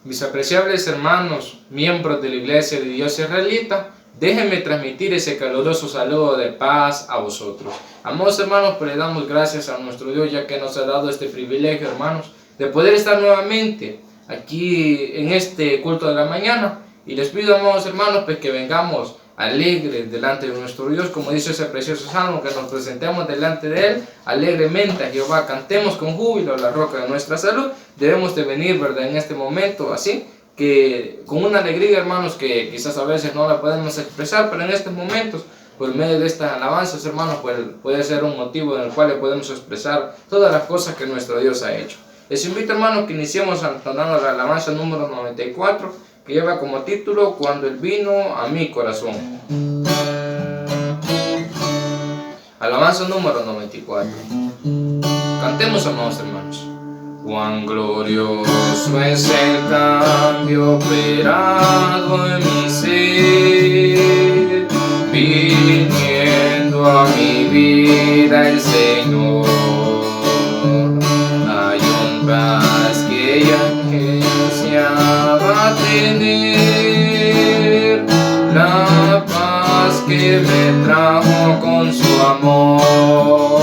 Mis apreciables hermanos, miembros de la Iglesia de Dios Israelita, déjenme transmitir ese caluroso saludo de paz a vosotros. Amados hermanos, pues le damos gracias a nuestro Dios, ya que nos ha dado este privilegio, hermanos, de poder estar nuevamente aquí en este culto de la mañana. Y les pido, amados hermanos, pues que vengamos alegres delante de nuestro Dios, como dice ese precioso salmo, que nos presentemos delante de Él alegremente a Jehová, cantemos con júbilo la roca de nuestra salud. Debemos de venir, ¿verdad?, en este momento así, que con una alegría, hermanos, que quizás a veces no la podemos expresar, pero en estos momentos, por medio de estas alabanzas, hermanos, pues puede ser un motivo en el cual le podemos expresar todas las cosas que nuestro Dios ha hecho. Les invito, hermanos, que iniciemos entonando la alabanza número 94, que lleva como título Cuando Él vino a mi corazón. Alabanza número 94. Cantemos, amados hermanos. Cuán glorioso es el cambio operado en mi ser, viniendo a mi vida el Señor. Hay un paz que ya ansiaba tener, la paz que me trajo con su amor.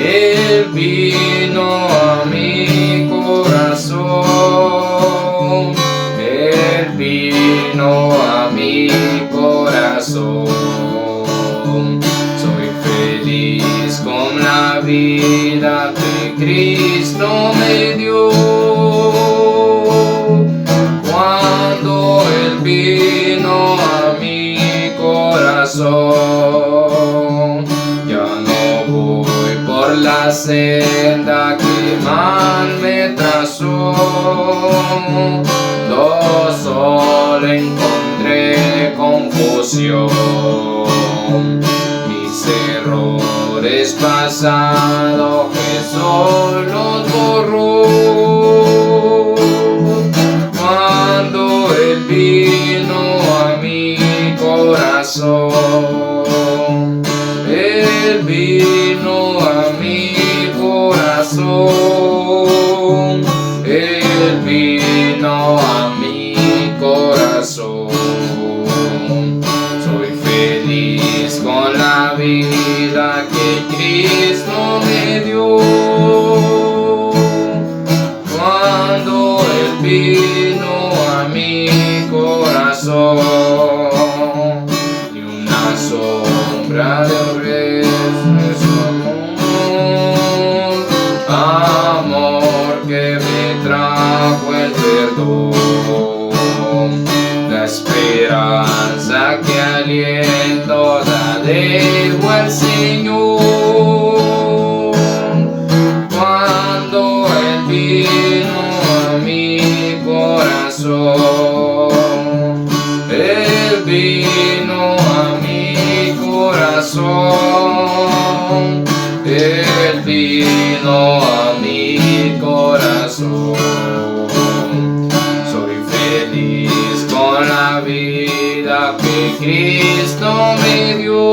Él vino a mi corazón, Él vino a mi corazón. Soy feliz con la vida que Cristo me dio. Cuando Él vino a mi corazón, ya no voy por la senda que mal me trazó. No solo encontré confusión, mis errores pasados Jesús los borró. Cuando Él vino a mi corazón, Él vino a mi corazón, Él vino a mi corazón. Soy feliz con la vida que Cristo me dio. Cuando Él vino a mi corazón, ni una sombra de resto su amor que me trajo el perdón, la esperanza que aliento la debo al Señor. Cuando Él vino a mi corazón, Él vino a mi corazón, Él vino a mi corazón. Soy feliz con la vida que Cristo me dio.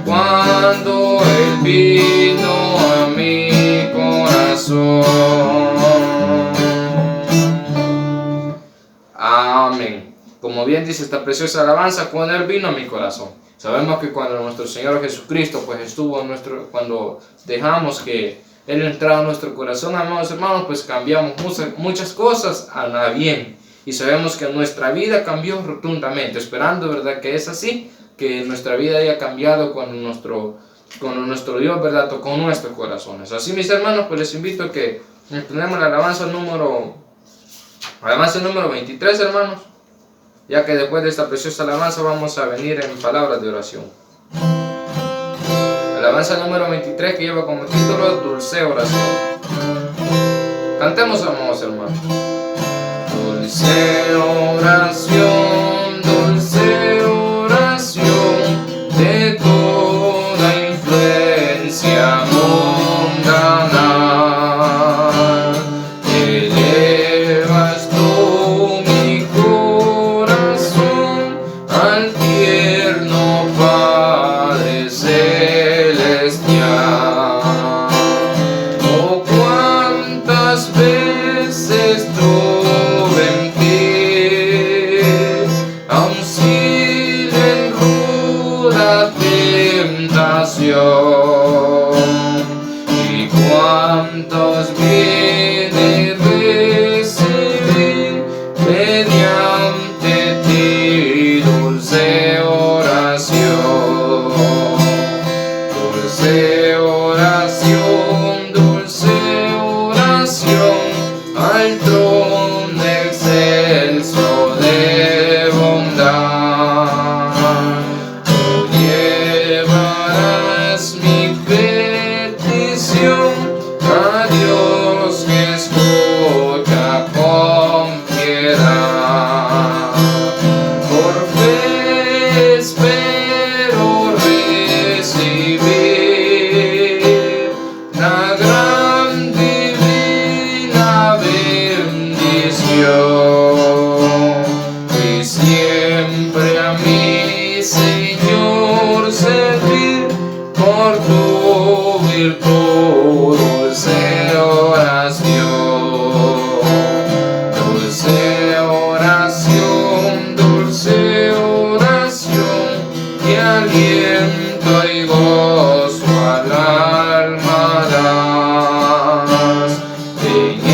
Cuando Él vino a mi corazón. Amén. Como bien dice esta preciosa alabanza, cuando Él vino a mi corazón. Sabemos que cuando nuestro Señor Jesucristo pues estuvo en cuando dejamos que Él entrara a nuestro corazón, amados hermanos, pues cambiamos muchas cosas a la bien. Y sabemos que nuestra vida cambió rotundamente, esperando, ¿verdad?, que es así, que nuestra vida haya cambiado cuando nuestro Dios, ¿verdad?, tocó nuestros corazones. Así, mis hermanos, pues les invito a que tenemos la alabanza número 23, hermanos, ya que después de esta preciosa alabanza vamos a venir en palabras de oración. Alabanza número 23, que lleva como título Dulce Oración. Cantemos, amados hermanos. Dulce oración, dulce oración, de toda influencia mundana, elevas tú mi corazón al tierno Padre celestial. Oh, cuántas veces unir tu dulce oración, dulce oración, dulce oración, que aliento y gozo al alma das. En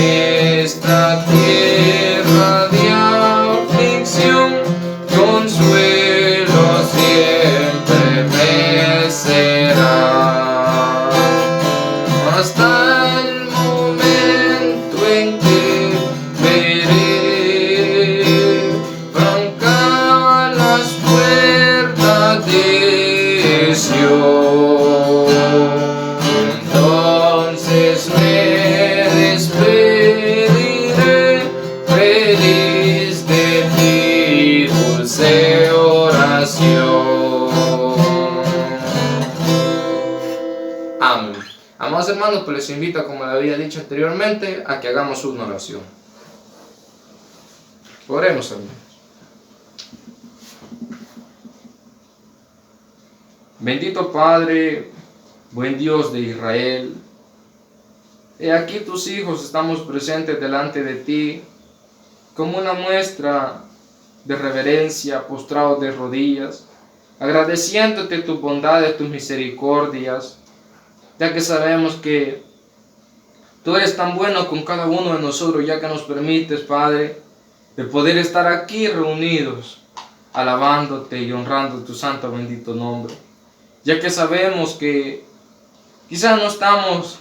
esta tierra de aflicción, consuelo siempre me será, hasta el momento en que veré franca las puertas de Sion. Entonces me despediré feliz de ti, dulce oración. Amén. Amados hermanos, pues les invito, como les había dicho anteriormente, a que hagamos una oración. Oremos, hermanos. Bendito Padre, buen Dios de Israel, he aquí tus hijos estamos presentes delante de ti, como una muestra de reverencia, postrados de rodillas, agradeciéndote tus bondades, tus misericordias, ya que sabemos que tú eres tan bueno con cada uno de nosotros, ya que nos permites, Padre, de poder estar aquí reunidos, alabándote y honrando tu santo bendito nombre, ya que sabemos que quizás no estamos,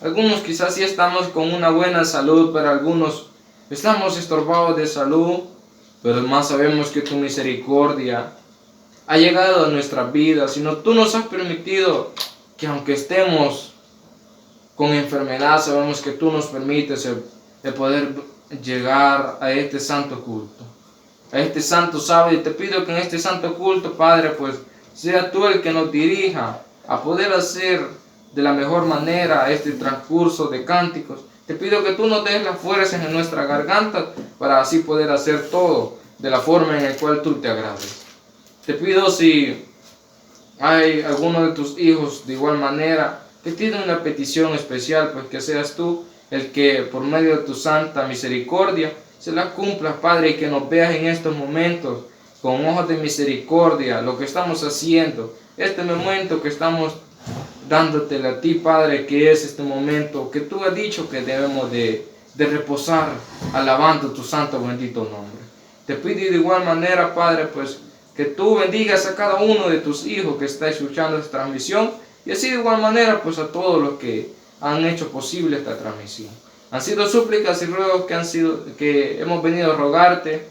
algunos quizás sí estamos con una buena salud, pero algunos estamos estorbados de salud, pero más sabemos que tu misericordia ha llegado a nuestras vidas, sino tú nos has permitido que aunque estemos con enfermedad, sabemos que tú nos permites el poder llegar a este santo culto, a este santo sábado, y te pido que en este santo culto, Padre, pues sea tú el que nos dirija a poder hacer de la mejor manera este transcurso de cánticos. Te pido que tú nos des las fuerzas en nuestra garganta para así poder hacer todo de la forma en la cual tú te agrades. Te pido, si hay alguno de tus hijos de igual manera que tiene una petición especial, pues que seas tú el que por medio de tu santa misericordia se la cumpla, Padre, y que nos veas en estos momentos con ojos de misericordia lo que estamos haciendo, este momento que estamos dándotele a ti, Padre, que es este momento que tú has dicho que debemos de reposar alabando tu santo bendito nombre. Te pido de igual manera, Padre, pues que tú bendigas a cada uno de tus hijos que está escuchando esta transmisión, y así de igual manera pues a todos los que han hecho posible esta transmisión. Han sido súplicas y ruegos que hemos venido a rogarte,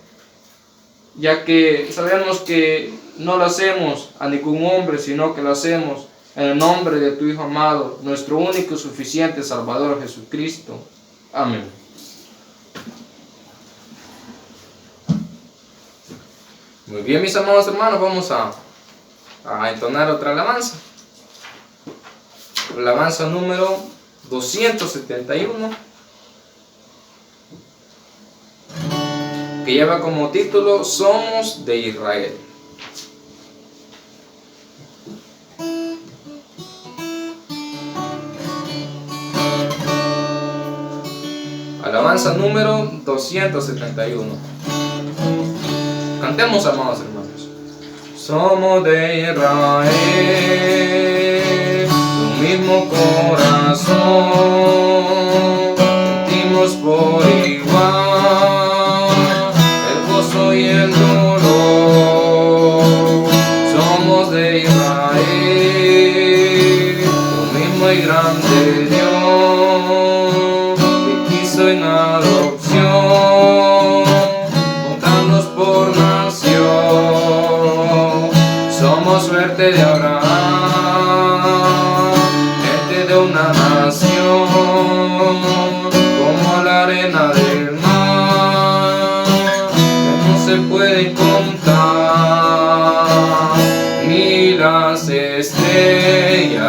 ya que sabemos que no lo hacemos a ningún hombre, sino que lo hacemos en el nombre de tu Hijo amado, nuestro único y suficiente Salvador Jesucristo. Amén. Muy bien, mis amados hermanos, vamos a entonar otra alabanza. Alabanza número 271, que lleva como título Somos de Israel. Alabanza número 271. Cantemos, amados hermanos. Somos de Israel, un mismo corazón, sentimos por igual el gozo y el dolor. Somos de Israel, un mismo y grande Dios, que quiso en adopción juntarnos por nación. Somos suerte de Abraham, gente de una nación, como la arena del mar, que no se puede contar, ni las estrellas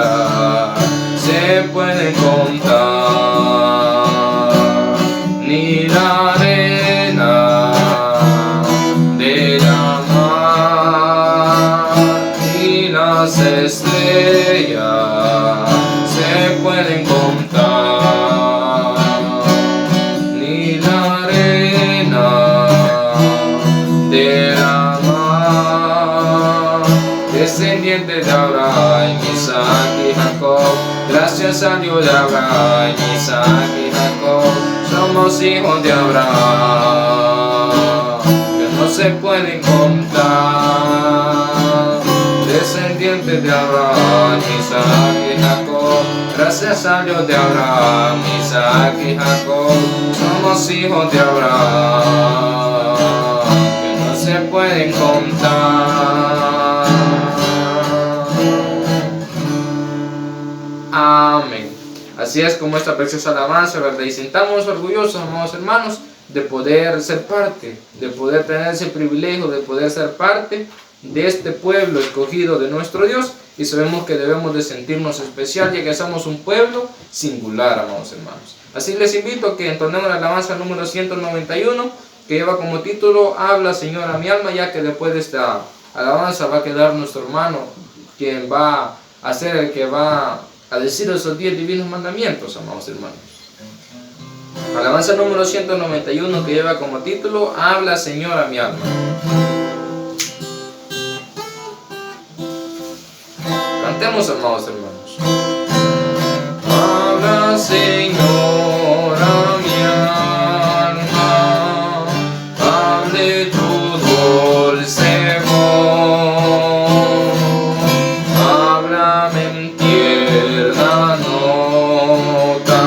se pueden contar, ni la arena de la mar, ni las estrellas Gracias a Dios de Abraham, Isaac y Jacob, somos hijos de Abraham, que no se pueden contar. Descendientes de Abraham, Isaac y Jacob, gracias a Dios de Abraham, Isaac y Jacob, somos hijos de Abraham, que no se pueden contar. Amén. Así es como esta preciosa alabanza, ¿verdad? Y sintamos orgullosos, amados hermanos, de poder ser parte, de poder tener ese privilegio, de poder ser parte de este pueblo escogido de nuestro Dios. Y sabemos que debemos de sentirnos especial, ya que somos un pueblo singular, amados hermanos. Así les invito a que entonemos la alabanza número 191, que lleva como título Habla, Señor, a mi alma, ya que después de esta alabanza va a quedar nuestro hermano, quien va a ser el que va a decir esos 10 divinos mandamientos, amados hermanos. Alabanza número 191, que lleva como título Habla, Señor, a mi alma. Cantemos, amados hermanos. Habla, Señor, a mi alma, hable tu dulce voz, háblame en tierna nota,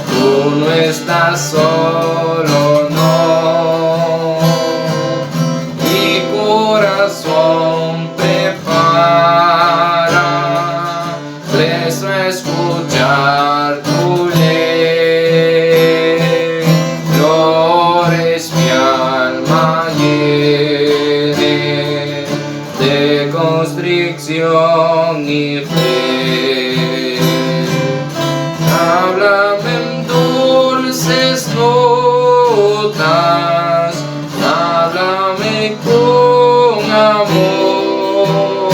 tú no estás solo, no, mi corazón prepara, presto a escuchar tu ley, flores mi alma llene de constricción y fe. Háblame en dulces notas, háblame con amor,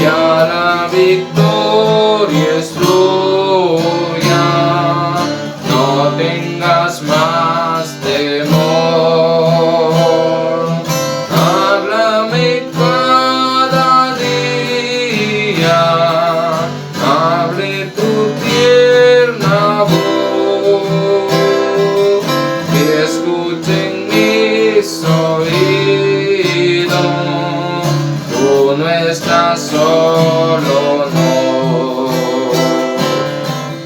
ya la victoria es tuya, no tengas más temor. Háblame cada día, hable tu tierna voz, que escuchen mis oídos, tú no estás solo, no.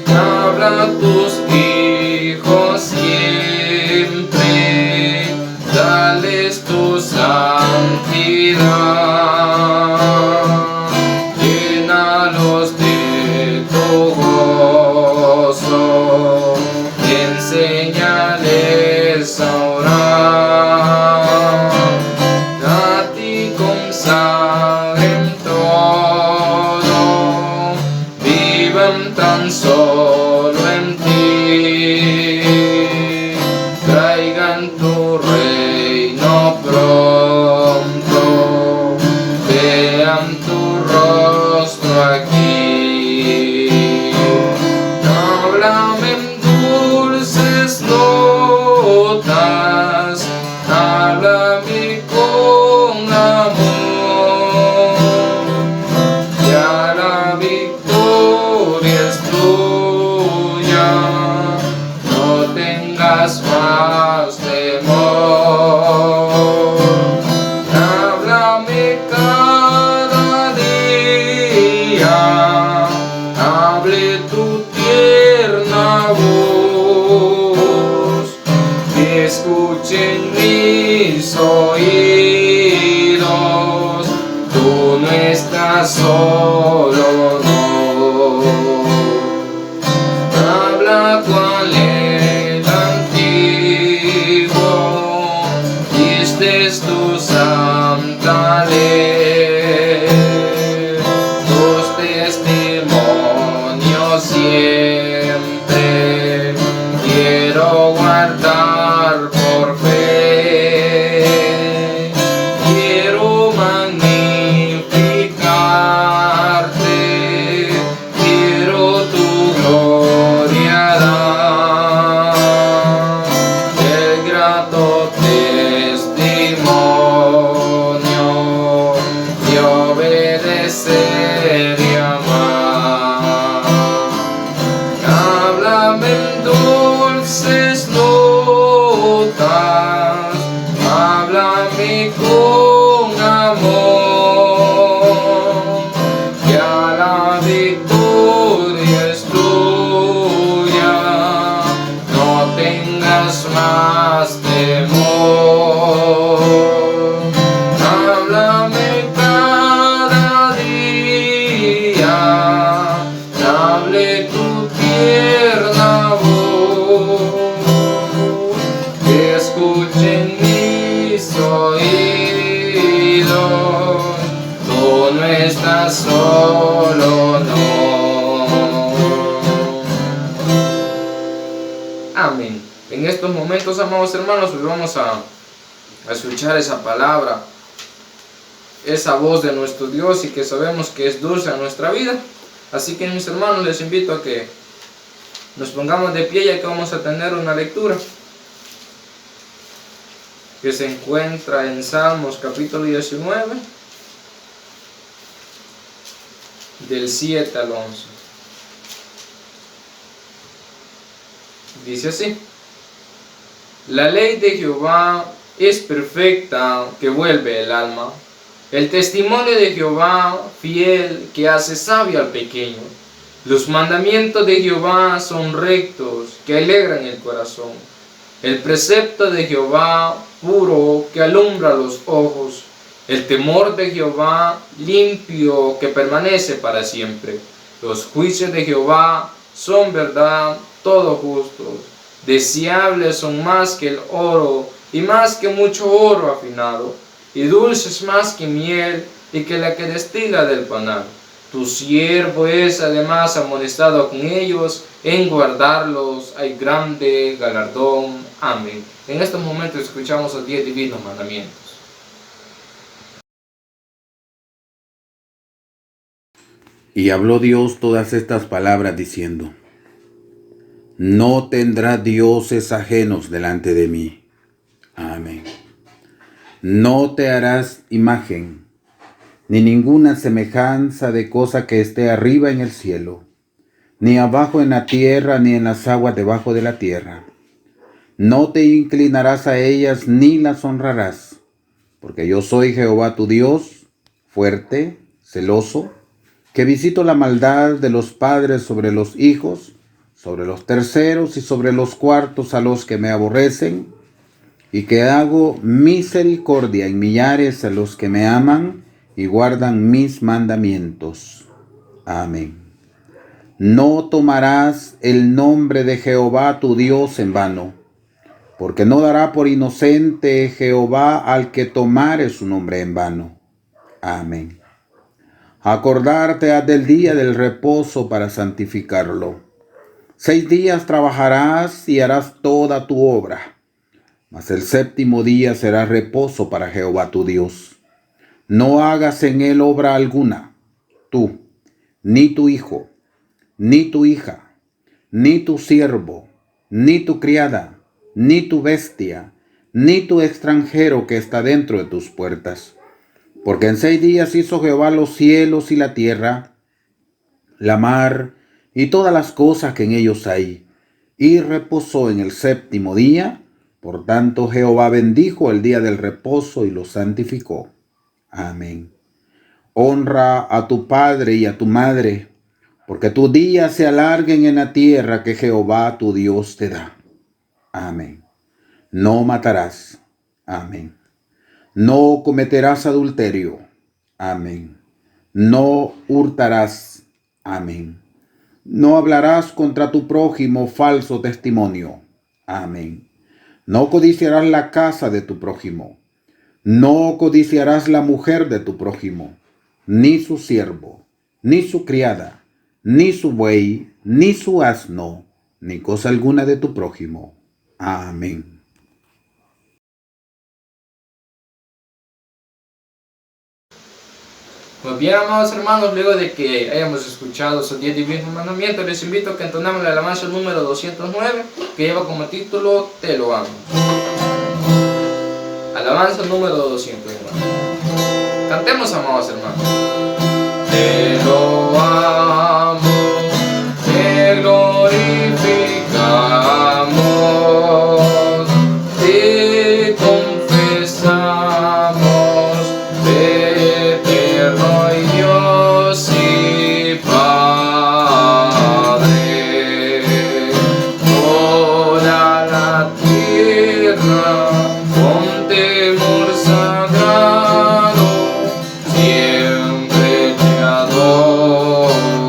Habla a tus hijos siempre, dales tu santidad, llénalos de tu gozo, enséñales a orar, a ti consagren todo, vivan tan solo en ti, traigan tu reino pronto, vean tu rostro aquí. Háblame en dulces notas, háblame con amor, ya la victoria es tuya, no tengas más temor. Háblame cada día, hable tu tierna voz, que escuchen mis oídos, tú no estás solo, no. Habla cual el antiguo, diste tu santa ley, tus testimonios siempre quiero guardar por fe, quiero magnificarte, quiero tu gloria dar, el grato testimonio de obedecer y amar. solo no. Amén. En estos momentos, amados hermanos, pues vamos a escuchar esa palabra, esa voz de nuestro Dios, y que sabemos que es dulce a nuestra vida. Así que, mis hermanos, les invito a que nos pongamos de pie, ya que vamos a tener una lectura que se encuentra en Salmos capítulo 19, del 7 al 11. Dice así: la ley de Jehová es perfecta, que vuelve el alma. El testimonio de Jehová fiel, que hace sabio al pequeño. Los mandamientos de Jehová son rectos, que alegran el corazón. El precepto de Jehová puro, que alumbra los ojos. El temor de Jehová limpio, que permanece para siempre. Los juicios de Jehová son verdad, todos justos. Deseables son más que el oro, y más que mucho oro afinado, y dulces más que miel, y que la que destila del panal. Tu siervo es además amonestado con ellos, en guardarlos hay grande galardón. Amén. En estos momentos escuchamos los 10 divinos mandamientos. Y habló Dios todas estas palabras diciendo: no tendrá dioses ajenos delante de mí. Amén. No te harás imagen, ni ninguna semejanza de cosa que esté arriba en el cielo, ni abajo en la tierra, ni en las aguas debajo de la tierra. No te inclinarás a ellas, ni las honrarás, porque yo soy Jehová tu Dios, fuerte, celoso, que visito la maldad de los padres sobre los hijos, sobre los terceros y sobre los cuartos a los que me aborrecen, y que hago misericordia en millares a los que me aman y guardan mis mandamientos. Amén. No tomarás el nombre de Jehová tu Dios en vano, porque no dará por inocente Jehová al que tomare su nombre en vano. Amén. Acordarte has del día del reposo para santificarlo. 6 días trabajarás y harás toda tu obra, mas el séptimo día será reposo para Jehová tu Dios. No hagas en él obra alguna, tú, ni tu hijo, ni tu hija, ni tu siervo, ni tu criada, ni tu bestia, ni tu extranjero que está dentro de tus puertas. Porque en 6 días hizo Jehová los cielos y la tierra, la mar y todas las cosas que en ellos hay, y reposó en el séptimo día. Por tanto, Jehová bendijo el día del reposo y lo santificó. Amén. Honra a tu padre y a tu madre, porque tus días se alarguen en la tierra que Jehová tu Dios te da. Amén. No matarás. Amén. No cometerás adulterio. Amén. No hurtarás. Amén. No hablarás contra tu prójimo falso testimonio. Amén. No codiciarás la casa de tu prójimo. No codiciarás la mujer de tu prójimo, ni su siervo, ni su criada, ni su buey, ni su asno, ni cosa alguna de tu prójimo. Amén. Pues bien, amados hermanos, luego de que hayamos escuchado esos 10 divinos mandamientos, les invito a que entonemos la alabanza número 209, que lleva como título Te lo amo. Alabanza número 209. Cantemos, amados hermanos. Te lo amo, te glorificamos, te confesamos, eterno Dios y Padre. Toda la tierra con temor sagrado siempre te adora.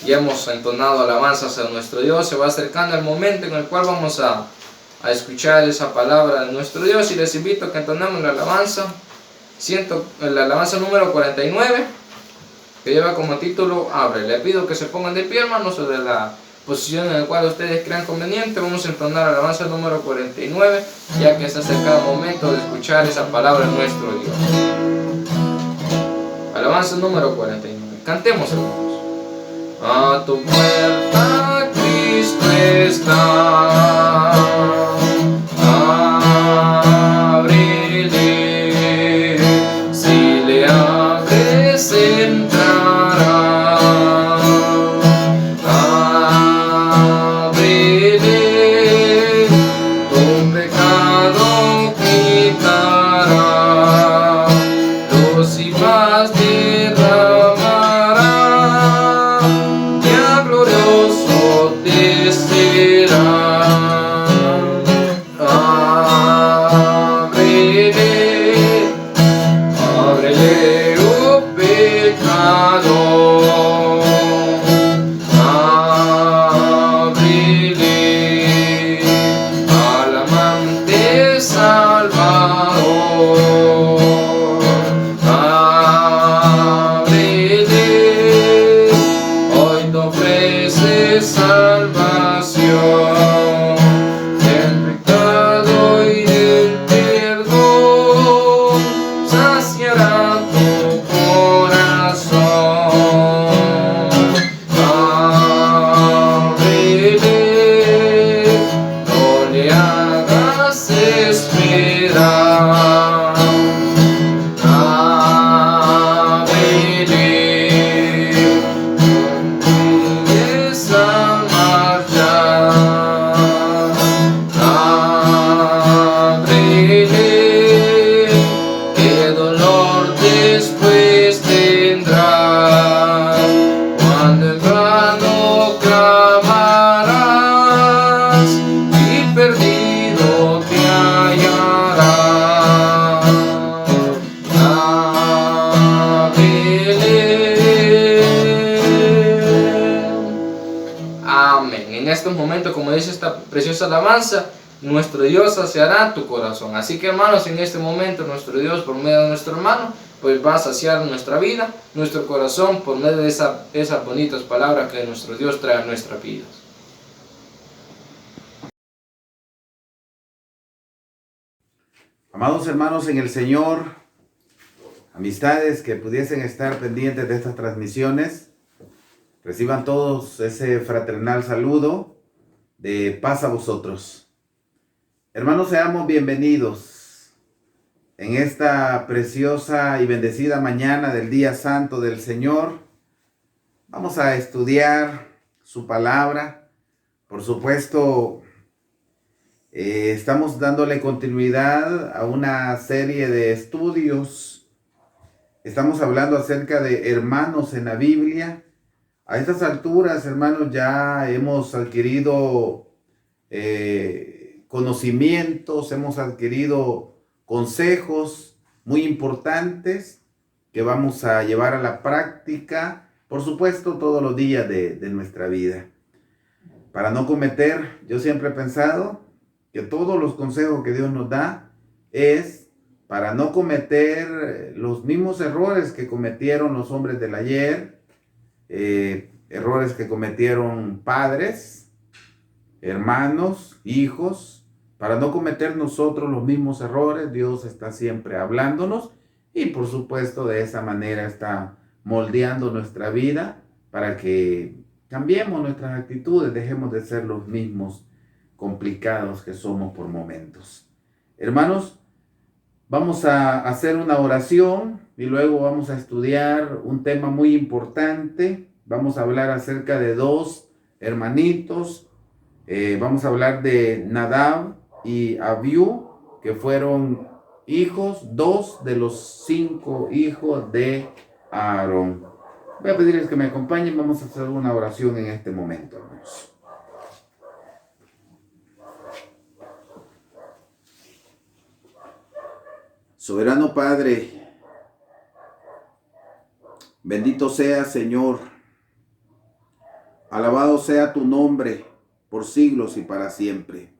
Ya hemos entonado alabanzas a nuestro Dios. Se va acercando el momento en el cual vamos a escuchar esa palabra de nuestro Dios, y les invito a que entonemos la alabanza, la alabanza número 49, que lleva como título Abre. Le pido que se pongan de pie, hermanos, sobre la posición en la cual ustedes crean conveniente. Vamos a entonar la alabanza número 49, ya que se acerca el momento de escuchar esa palabra de nuestro Dios. Alabanza número 49. Cantemos, hermanos. A tu puerta Cristo está, ábrele, si le abres entrará, ábrele, tu pecado quitará, luz y paz derramará, ya glorioso te será. Ábrele, ábrele, oh pecador, ábrele al amante Salvador, ábrele, hoy te ofrece salvación del pecado y del perdón, saciará tu corazón. Ábrele, no le hagas esperar. Ábrele, empieza a marchar. Ábrele, qué dolor después tendrás, cuando en vano clamarás y perdido te hallarás. Ábrele. Amén. En estos momentos, como dice esta preciosa alabanza, nuestro Dios saciará tu corazón. Así que, hermanos, en este momento nuestro Dios, por medio de nuestro hermano, pues va a saciar nuestra vida, nuestro corazón, por medio de esas bonitas palabras que nuestro Dios trae a nuestras vidas. Amados hermanos en el Señor, amistades que pudiesen estar pendientes de estas transmisiones, reciban todos ese fraternal saludo de paz a vosotros. Hermanos, seamos bienvenidos en esta preciosa y bendecida mañana del día santo del Señor. Vamos a estudiar su palabra. Por supuesto, estamos dándole continuidad a una serie de estudios. Estamos hablando acerca de hermanos en la Biblia. A estas alturas, hermanos, ya hemos adquirido conocimientos, hemos adquirido consejos muy importantes que vamos a llevar a la práctica, por supuesto, todos los días de nuestra vida. Para no cometer, yo siempre he pensado que todos los consejos que Dios nos da es para no cometer los mismos errores que cometieron los hombres del ayer, errores que cometieron padres, hermanos, hijos. Para no cometer nosotros los mismos errores, Dios está siempre hablándonos y por supuesto de esa manera está moldeando nuestra vida para que cambiemos nuestras actitudes, dejemos de ser los mismos complicados que somos por momentos. Hermanos, vamos a hacer una oración y luego vamos a estudiar un tema muy importante. Vamos a hablar acerca de dos hermanitos. Vamos a hablar de Nadab y Abiú, que fueron hijos, 2 de los 5 hijos de Aarón. Voy a pedirles que me acompañen, vamos a hacer una oración en este momento, hermanos. Soberano Padre, bendito sea, Señor, Alabado sea tu nombre por siglos y para siempre.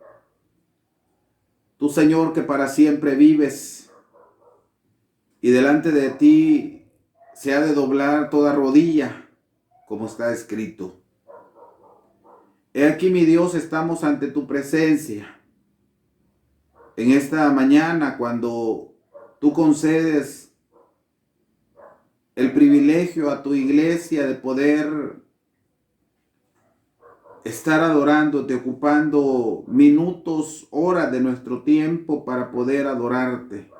Tú, Señor, que para siempre vives y delante de ti se ha de doblar toda rodilla, como está escrito. He aquí, mi Dios, estamos ante tu presencia. En esta mañana, cuando tú concedes el privilegio a tu iglesia de poder estar adorándote, ocupando minutos, horas de nuestro tiempo para poder adorarte.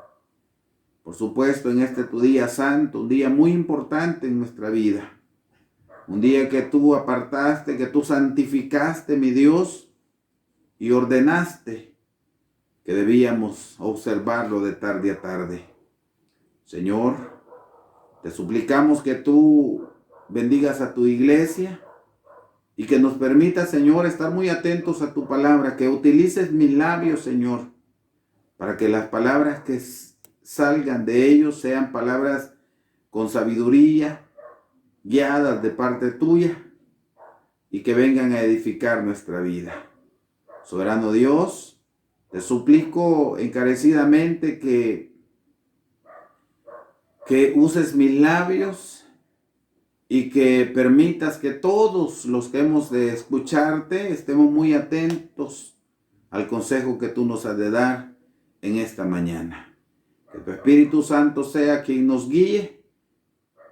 Por supuesto, en este tu día santo, un día muy importante en nuestra vida. Un día que tú apartaste, que tú santificaste, mi Dios, y ordenaste que debíamos observarlo de tarde a tarde. Señor, te suplicamos que tú bendigas a tu iglesia y que nos permitas, Señor, estar muy atentos a tu palabra, que utilices mis labios, Señor, para que las palabras que salgan de ellos sean palabras con sabiduría, guiadas de parte tuya y que vengan a edificar nuestra vida. Soberano Dios, te suplico encarecidamente que uses mis labios y que permitas que todos los que hemos de escucharte estemos muy atentos al consejo que tú nos has de dar en esta mañana. Que tu Espíritu Santo sea quien nos guíe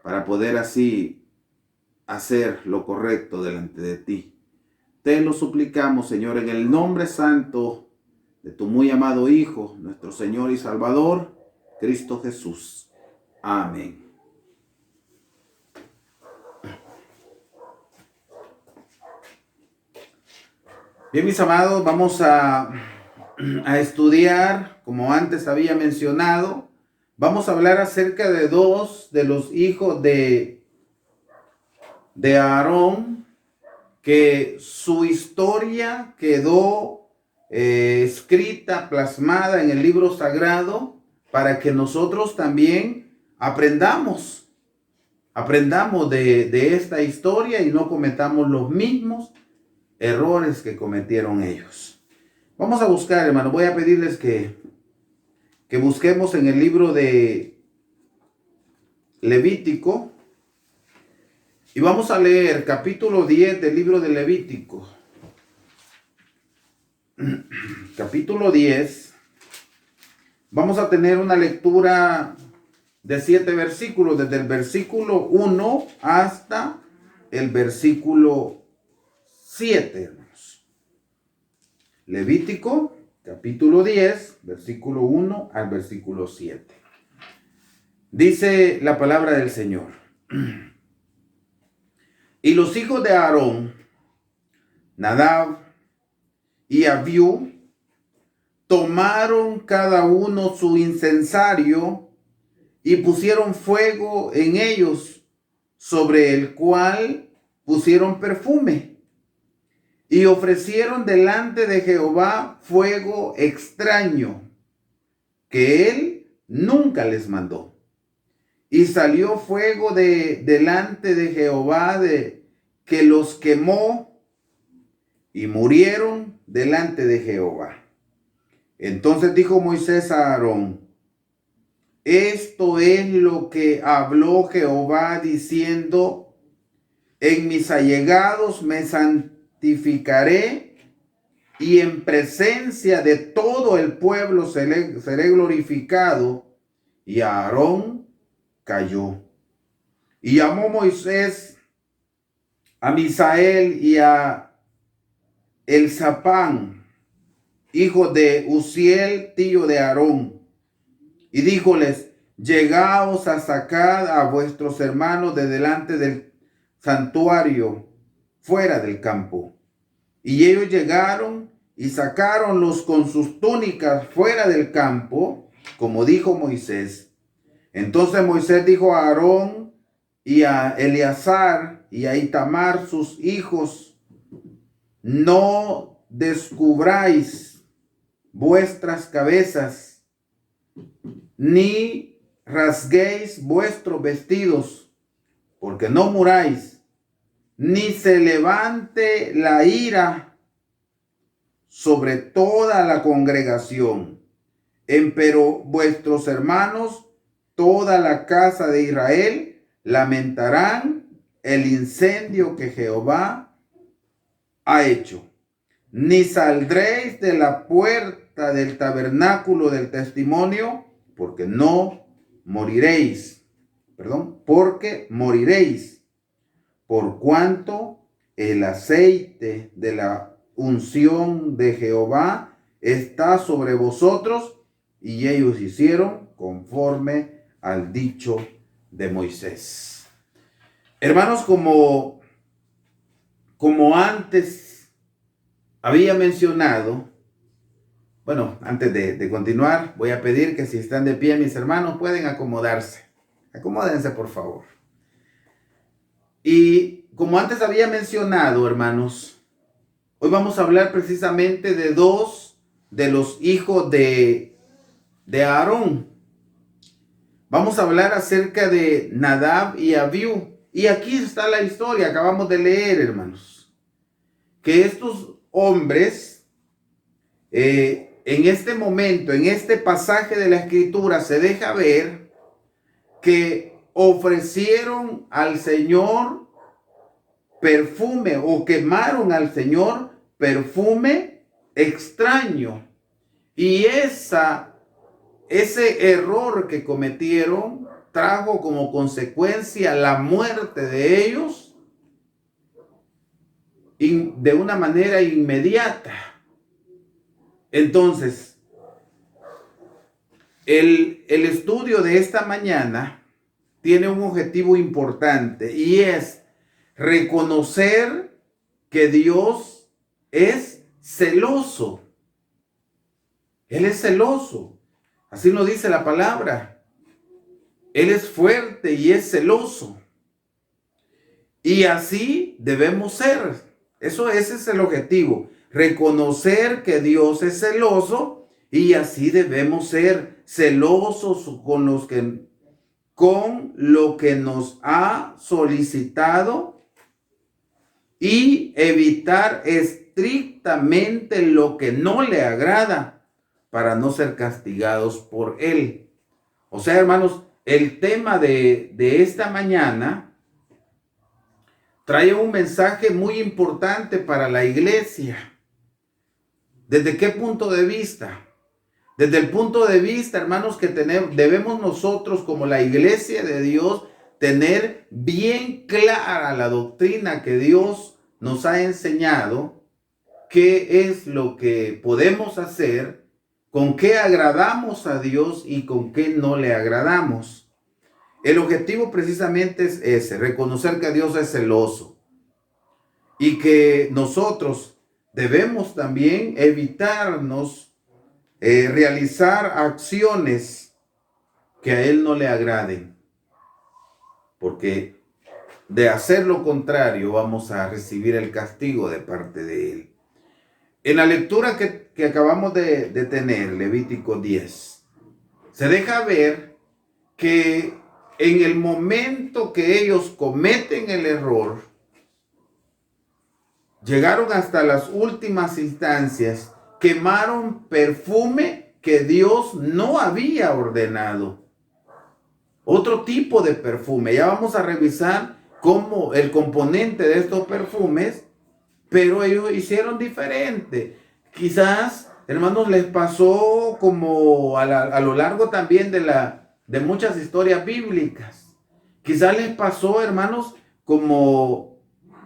para poder así hacer lo correcto delante de ti. Te lo suplicamos, Señor, en el nombre santo de tu muy amado Hijo, nuestro Señor y Salvador, Cristo Jesús. Amén. Bien, mis amados, vamos a estudiar, como antes había mencionado, vamos a hablar acerca de dos de los hijos de Aarón, que su historia quedó escrita, plasmada en el libro sagrado, para que nosotros también aprendamos de esta historia y no cometamos los mismos errores que cometieron ellos. Vamos a buscar, hermano, voy a pedirles que busquemos en el libro de Levítico y vamos a leer capítulo 10 del libro de Levítico. Capítulo 10. Vamos a tener una lectura de 7 versículos, desde el versículo 1 hasta el versículo 7, hermanos. Levítico, capítulo 10, versículo 1 al versículo 7. Dice la palabra del Señor. Y los hijos de Aarón, Nadab y Abiú, tomaron cada uno su incensario y pusieron fuego en ellos, sobre el cual pusieron perfume, y ofrecieron delante de Jehová fuego extraño, que él nunca les mandó. Y salió fuego delante de Jehová que los quemó, y murieron delante de Jehová. Entonces dijo Moisés a Aarón: esto es lo que habló Jehová diciendo: en mis allegados me santificaré, y en presencia de todo el pueblo seré glorificado. Y Aarón cayó. Y llamó Moisés a Misael y a Elzafán, hijo de Uziel, tío de Aarón, y díjoles: llegaos a sacar a vuestros hermanos de delante del santuario, fuera del campo. Y ellos llegaron y sacáronlos con sus túnicas fuera del campo, como dijo Moisés. Entonces Moisés dijo a Aarón y a Eleazar y a Itamar sus hijos: no descubráis vuestras cabezas, ni rasguéis vuestros vestidos, porque no muráis, ni se levante la ira sobre toda la congregación. Empero vuestros hermanos, toda la casa de Israel, lamentarán el incendio que Jehová ha hecho. Ni saldréis de la puerta del tabernáculo del testimonio, porque moriréis, por cuanto el aceite de la unción de Jehová está sobre vosotros. Y ellos hicieron conforme al dicho de Moisés. Hermanos, como antes había mencionado, bueno, antes de continuar, voy a pedir que si están de pie, mis hermanos, pueden acomodarse. Acomódense, por favor. Y como antes había mencionado, hermanos, hoy vamos a hablar precisamente de dos de los hijos de Aarón. Vamos a hablar acerca de Nadab y Abiú. Y aquí está la historia, acabamos de leer, hermanos, que estos hombres, en este momento, en este pasaje de la Escritura, se deja ver que ofrecieron al Señor perfume, o quemaron al Señor perfume extraño. Y ese error que cometieron trajo como consecuencia la muerte de ellos de una manera inmediata. Entonces, el estudio de esta mañana tiene un objetivo importante, y es reconocer que Dios es celoso. Él es celoso. Así nos dice la palabra. Él es fuerte y es celoso. Y así debemos ser. Ese es el objetivo. Reconocer que Dios es celoso, y así debemos ser celosos con lo que nos ha solicitado, y evitar estrictamente lo que no le agrada, para no ser castigados por él. O sea, hermanos, el tema de esta mañana trae un mensaje muy importante para la iglesia. ¿Desde qué punto de vista? Desde el punto de vista, hermanos, que debemos nosotros, como la iglesia de Dios, tener bien clara la doctrina que Dios nos ha enseñado, qué es lo que podemos hacer, con qué agradamos a Dios y con qué no le agradamos. El objetivo precisamente es ese: reconocer que Dios es celoso, y que nosotros debemos también evitarnos realizar acciones que a Él no le agraden, porque de hacer lo contrario vamos a recibir el castigo de parte de Él. En la lectura que acabamos de tener, Levítico 10, se deja ver que en el momento que ellos cometen el error, llegaron hasta las últimas instancias, quemaron perfume que Dios no había ordenado. Otro tipo de perfume. Ya vamos a revisar cómo el componente de estos perfumes, pero ellos hicieron diferente. Quizás, hermanos, les pasó como a lo largo también de muchas historias bíblicas. Quizás les pasó, hermanos, como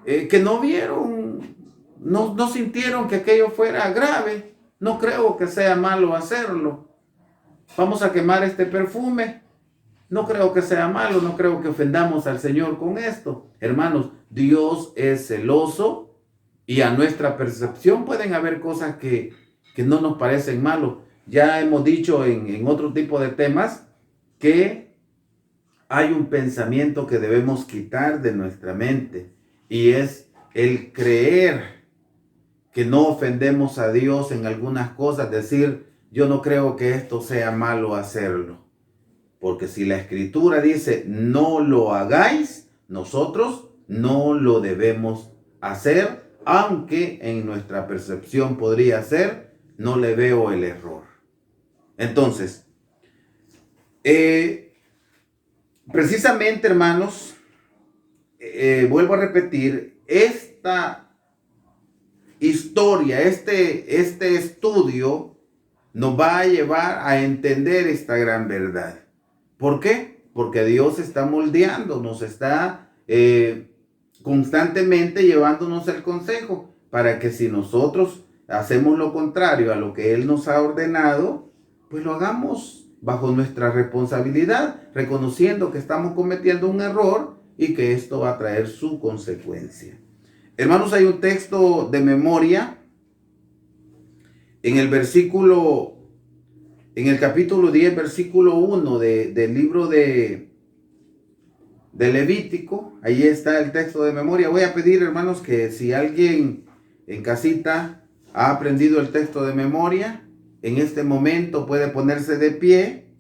que no vieron, no sintieron que aquello fuera grave. No creo que sea malo hacerlo. Vamos a quemar este perfume. No creo que sea malo, no creo que ofendamos al Señor con esto. Hermanos, Dios es celoso, y a nuestra percepción pueden haber cosas que no nos parecen malos. Ya hemos dicho en otro tipo de temas que hay un pensamiento que debemos quitar de nuestra mente, y es el creer que no ofendemos a Dios en algunas cosas, decir, yo no creo que esto sea malo hacerlo. Porque si la Escritura dice, no lo hagáis, nosotros no lo debemos hacer, aunque en nuestra percepción podría ser, no le veo el error. Entonces, precisamente, hermanos, vuelvo a repetir, esta historia, este estudio nos va a llevar a entender esta gran verdad. ¿Por qué? Porque Dios está moldeando, nos está constantemente llevándonos el consejo para que si nosotros hacemos lo contrario a lo que Él nos ha ordenado, pues lo hagamos bajo nuestra responsabilidad, reconociendo que estamos cometiendo un error y que esto va a traer su consecuencia. Hermanos, hay un texto de memoria en el capítulo 10, versículo 1 del libro de Levítico. Ahí está el texto de memoria. Voy a pedir, hermanos, que si alguien en casita ha aprendido el texto de memoria, en este momento puede ponerse de pie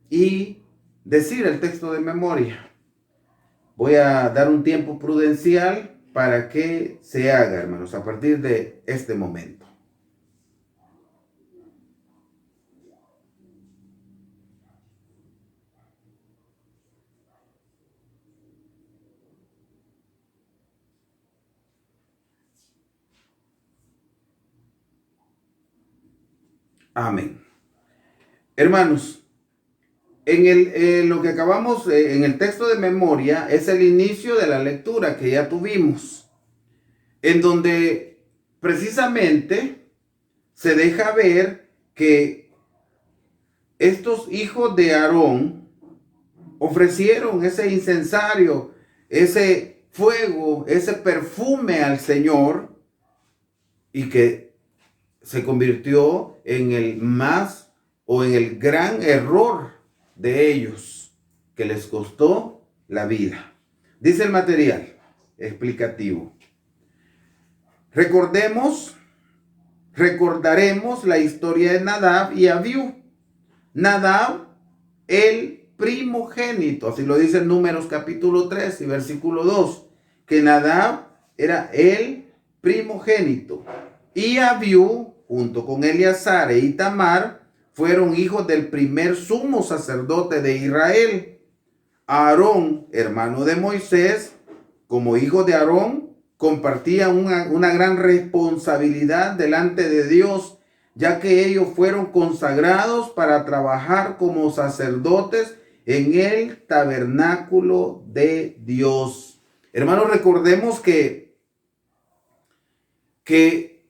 y decir el texto de memoria. Voy a dar un tiempo prudencial para que se haga, hermanos, a partir de este momento. Amén. Hermanos, en lo que acabamos, en el texto de memoria, es el inicio de la lectura que ya tuvimos, en donde precisamente se deja ver que estos hijos de Aarón ofrecieron ese incensario, ese fuego, ese perfume al Señor, y que se convirtió en el más o en el gran error de ellos, que les costó la vida. Dice el material explicativo: recordaremos la historia de Nadab y Abiú. Nadab, el primogénito, así lo dice en Números capítulo 3 y versículo 2, que Nadab era el primogénito, y Abiú, junto con Eleazar e Itamar, fueron hijos del primer sumo sacerdote de Israel. Aarón, hermano de Moisés, como hijo de Aarón, compartía una gran responsabilidad delante de Dios, ya que ellos fueron consagrados para trabajar como sacerdotes en el tabernáculo de Dios. Hermanos, recordemos que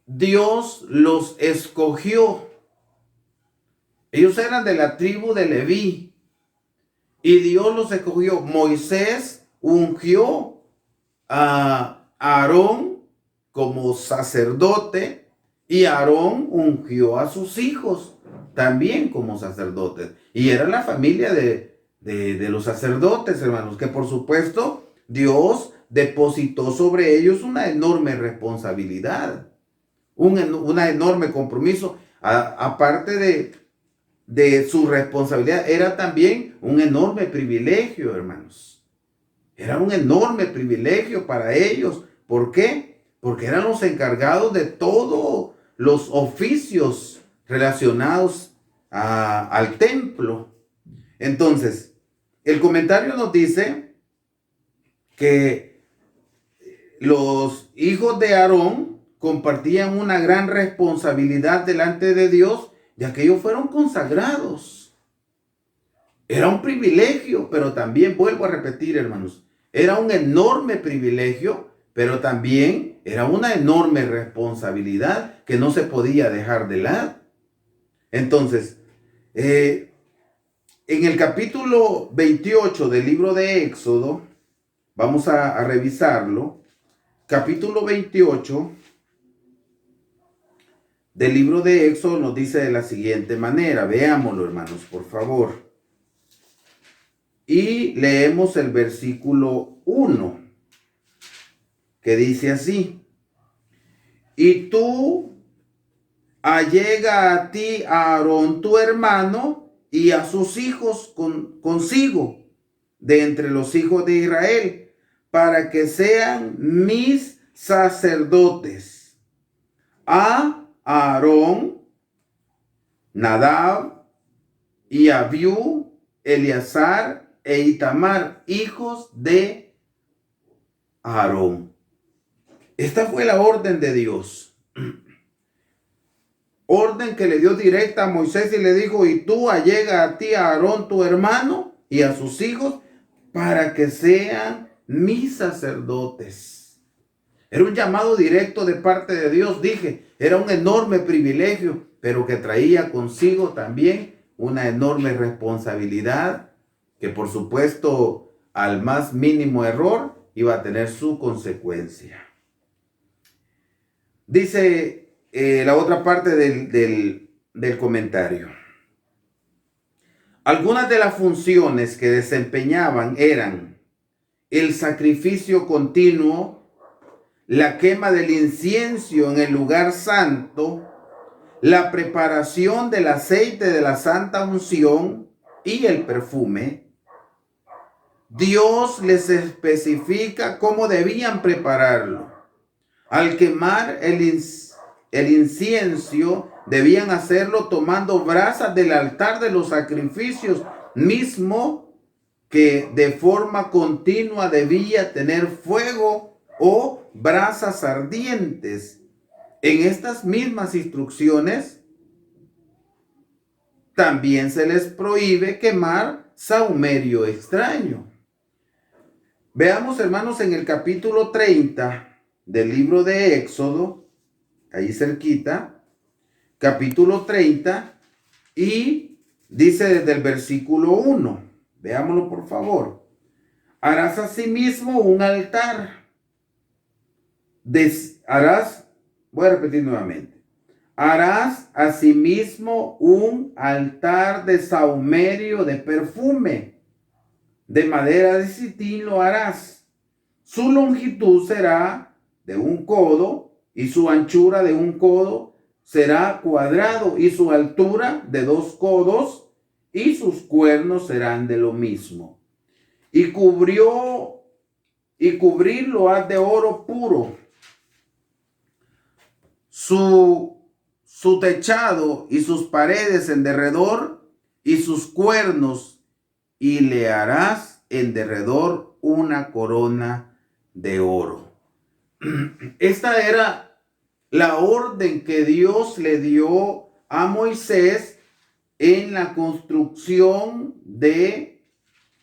Dios los escogió. Ellos eran de la tribu de Leví y Dios los escogió. Moisés ungió a Aarón como sacerdote y Aarón ungió a sus hijos también como sacerdotes. Y era la familia de los sacerdotes, hermanos, que por supuesto Dios depositó sobre ellos una enorme responsabilidad, un enorme compromiso. Aparte de su responsabilidad, era también un enorme privilegio, hermanos. Era un enorme privilegio para ellos. ¿Por qué? Porque eran los encargados de todos los oficios relacionados al templo. Entonces, el comentario nos dice que los hijos de Aarón compartían una gran responsabilidad delante de Dios, ya que ellos fueron consagrados. Era un privilegio, pero también, vuelvo a repetir, hermanos, era un enorme privilegio, pero también era una enorme responsabilidad que no se podía dejar de lado. Entonces, en el capítulo 28 del libro de Éxodo, vamos a revisarlo. Capítulo 28 del libro de Éxodo nos dice de la siguiente manera. Veámoslo, hermanos, por favor. Y leemos el versículo 1, que dice así: y tú allega a ti a Aarón tu hermano y a sus hijos consigo de entre los hijos de Israel, para que sean mis sacerdotes. A Aarón, Nadab y Abiú, Eleazar e Itamar, hijos de Aarón. Esta fue la orden de Dios. Orden que le dio directa a Moisés y le dijo: y tú allega a ti a Aarón tu hermano y a sus hijos para que sean mis sacerdotes. Era un llamado directo de parte de Dios. Dije, era un enorme privilegio, pero que traía consigo también una enorme responsabilidad que, por supuesto, al más mínimo error iba a tener su consecuencia. Dice la otra parte del comentario. Algunas de las funciones que desempeñaban eran el sacrificio continuo, la quema del incienso en el lugar santo, la preparación del aceite de la santa unción y el perfume. Dios les especifica cómo debían prepararlo. Al quemar el incienso, debían hacerlo tomando brasas del altar de los sacrificios mismo, que de forma continua debía tener fuego o brasas ardientes. En estas mismas instrucciones también se les prohíbe quemar sahumerio extraño. Veamos, hermanos, en el capítulo 30 del libro de Éxodo, ahí cerquita, capítulo 30, y dice desde el versículo 1, veámoslo por favor. Harás asimismo un altar. Voy a repetir nuevamente. Harás asimismo un altar de sahumerio de perfume. De madera de sitín lo harás. Su longitud será de 1 codo y su anchura de 1 codo será cuadrado y su altura de 2 codos y sus cuernos serán de lo mismo. Y cubrirlo haz de oro puro. Su techado y sus paredes en derredor y sus cuernos, y le harás en derredor una corona de oro. Esta era la orden que Dios le dio a Moisés en la construcción de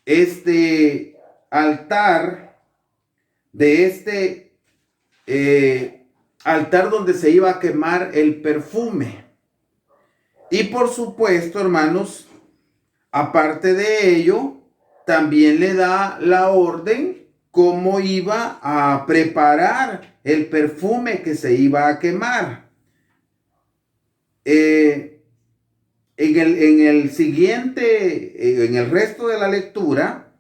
este altar, de este altar donde se iba a quemar el perfume. Y por supuesto, hermanos, aparte de ello, también le da la orden cómo iba a preparar el perfume que se iba a quemar. En el siguiente, en el resto de la lectura,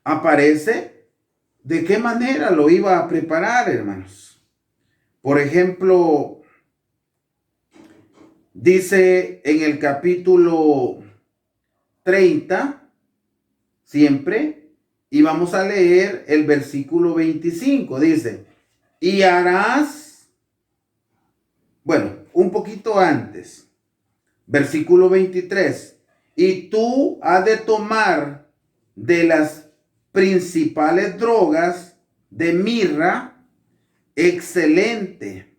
aparece de qué manera lo iba a preparar, hermanos. Por ejemplo, dice en el capítulo 30, siempre, y vamos a leer el versículo 25, dice, y harás, bueno, un poquito antes, versículo 23, y tú has de tomar de las principales drogas de mirra, excelente,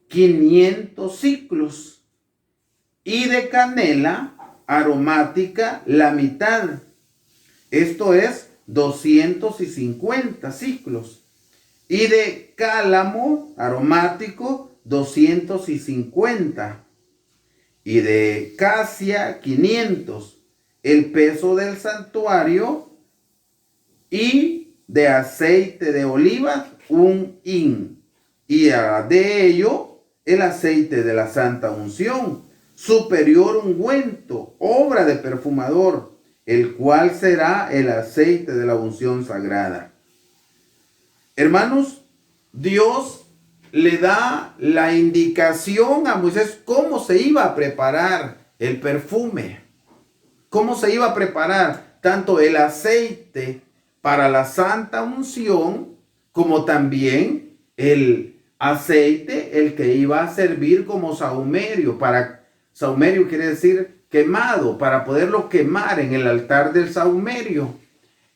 500 siclos, y de canela aromática la mitad, esto es 250 siclos, y de cálamo aromático 250, y de casia 500, el peso del santuario, y de aceite de oliva 1 hin, y de ello el aceite de la santa unción, superior ungüento, obra de perfumador, el cual será el aceite de la unción sagrada. Hermanos, Dios le da la indicación a Moisés cómo se iba a preparar el perfume, cómo se iba a preparar tanto el aceite para la santa unción, como también el aceite, el que iba a servir como sahumerio. Sahumerio quiere decir quemado, para poderlo quemar en el altar del sahumerio,